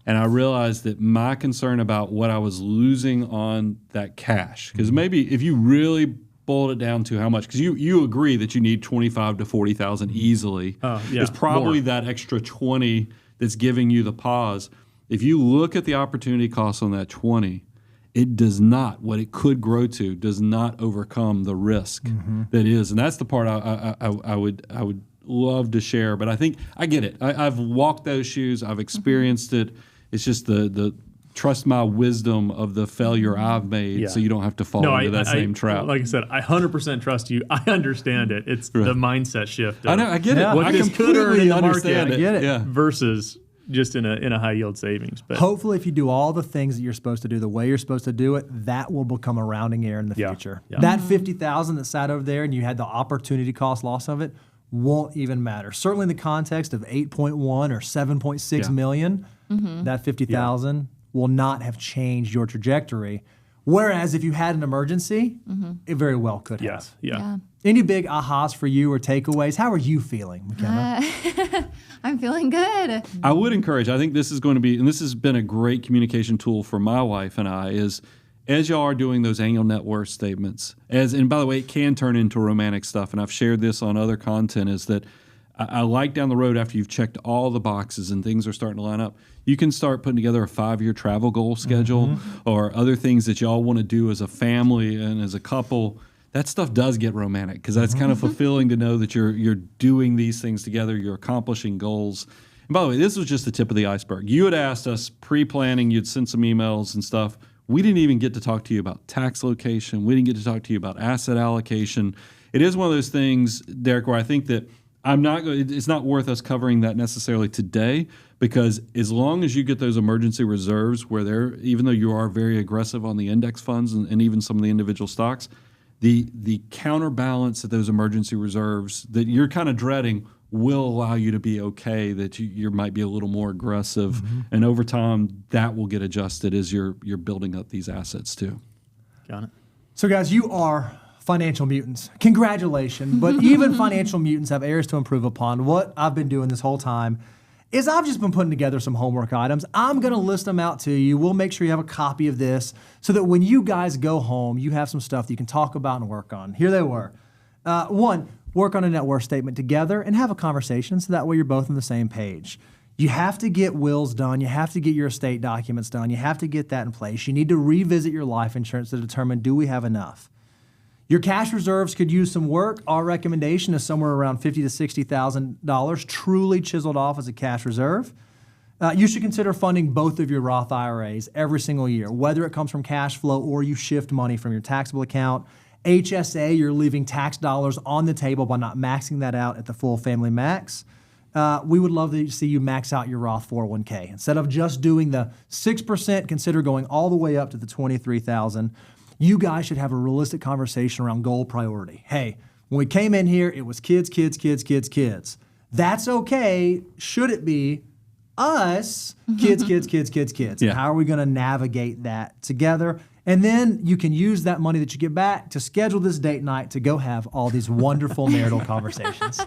And I realized that my concern about what I was losing on that cash, because maybe if you really boiled it down to how much, because you agree that you need 25 to 40,000 easily. It's probably that extra 20 that's giving you the pause. If you look at the opportunity cost on that 20, it does not, what it could grow to, does not overcome the risk that is. And that's the part I would love to share. But I think I get it. I've walked those shoes. I've experienced it. It's just the trust my wisdom of the failure I've made, so you don't have to fall into that same trap. Like I said, I 100% trust you. I understand it. It's the mindset shift. I know. I get it. What I this could earn in the market it. versus just in a high yield savings. But hopefully, if you do all the things that you're supposed to do the way you're supposed to do it, that will become a rounding error in the future. Yeah. That $50,000 that sat over there and you had the opportunity cost loss of it won't even matter. Certainly in the context of 8.1 or 7.6 million, that 50,000 will not have changed your trajectory. Whereas if you had an emergency, it very well could have. Yeah. Any big ahas for you or takeaways? How are you feeling, McKenna? I'm feeling good. I would encourage, I think this is going to be, and this has been a great communication tool for my wife and I, is as y'all are doing those annual net worth statements, and by the way, it can turn into romantic stuff, and I've shared this on other content, is that I like down the road after you've checked all the boxes and things are starting to line up, you can start putting together a 5-year travel goal schedule or other things that y'all want to do as a family and as a couple. That stuff does get romantic because that's kind of fulfilling to know that you're doing these things together, you're accomplishing goals. And by the way, this was just the tip of the iceberg. You had asked us pre-planning, you'd sent some emails and stuff. We didn't even get to talk to you about tax location. We didn't get to talk to you about asset allocation. It is one of those things, Derek, where I think that it's not worth us covering that necessarily today, because as long as you get those emergency reserves where even though you are very aggressive on the index funds and even some of the individual stocks, the counterbalance of those emergency reserves that you're kind of dreading will allow you to be okay, that you might be a little more aggressive. And over time, that will get adjusted as you're building up these assets too. Got it. So guys, you are financial mutants. Congratulations. But even financial mutants have areas to improve upon. What I've been doing this whole time is I've just been putting together some homework items. I'm going to list them out to you. We'll make sure you have a copy of this so that when you guys go home, you have some stuff that you can talk about and work on. Here they were. One, work on a net worth statement together and have a conversation so that way you're both on the same page. You have to get wills done. You have to get your estate documents done. You have to get that in place. You need to revisit your life insurance to determine, do we have enough? Your cash reserves could use some work. Our recommendation is somewhere around $50,000 to $60,000 truly chiseled off as a cash reserve. You should consider funding both of your Roth IRAs every single year, whether it comes from cash flow or you shift money from your taxable account. HSA, you're leaving tax dollars on the table by not maxing that out at the full family max. We would love to see you max out your Roth 401k. Instead of just doing the 6%, consider going all the way up to the $23,000. You guys should have a realistic conversation around goal priority. Hey, when we came in here, it was kids, kids, kids, kids, kids. That's okay. Should it be us, kids, kids, kids, kids, kids? Yeah. How are we going to navigate that together? And then you can use that money that you get back to schedule this date night to go have all these wonderful marital conversations.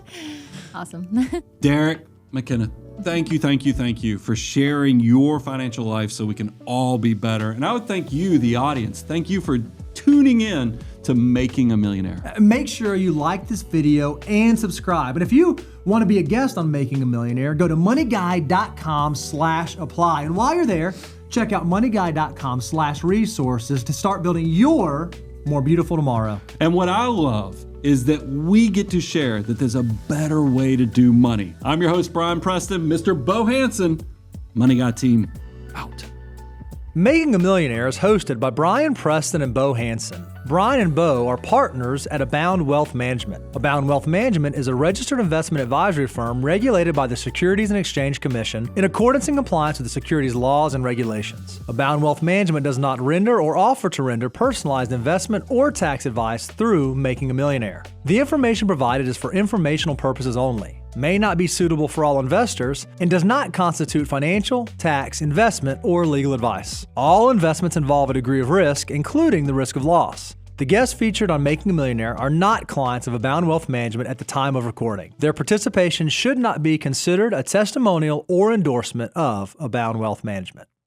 Awesome. Derek, McKenna, thank you for sharing your financial life so we can all be better. And I would thank you, the audience. Thank you for tuning in to Making a Millionaire. Make sure you like this video and subscribe. And if you want to be a guest on Making a Millionaire, go to moneyguy.com/apply. And while you're there, check out moneyguy.com/resources to start building your more beautiful tomorrow. And what I love is that we get to share that there's a better way to do money. I'm your host, Brian Preston, Mr. Bo Hansen. Money Guy team, out. Making a Millionaire is hosted by Brian Preston and Bo Hansen. Brian and Bo are partners at Abound Wealth Management. Abound Wealth Management is a registered investment advisory firm regulated by the Securities and Exchange Commission in accordance and compliance with the securities laws and regulations. Abound Wealth Management does not render or offer to render personalized investment or tax advice through Making a Millionaire. The information provided is for informational purposes only, may not be suitable for all investors, and does not constitute financial, tax, investment, or legal advice. All investments involve a degree of risk, including the risk of loss. The guests featured on Making a Millionaire are not clients of Abound Wealth Management at the time of recording. Their participation should not be considered a testimonial or endorsement of Abound Wealth Management.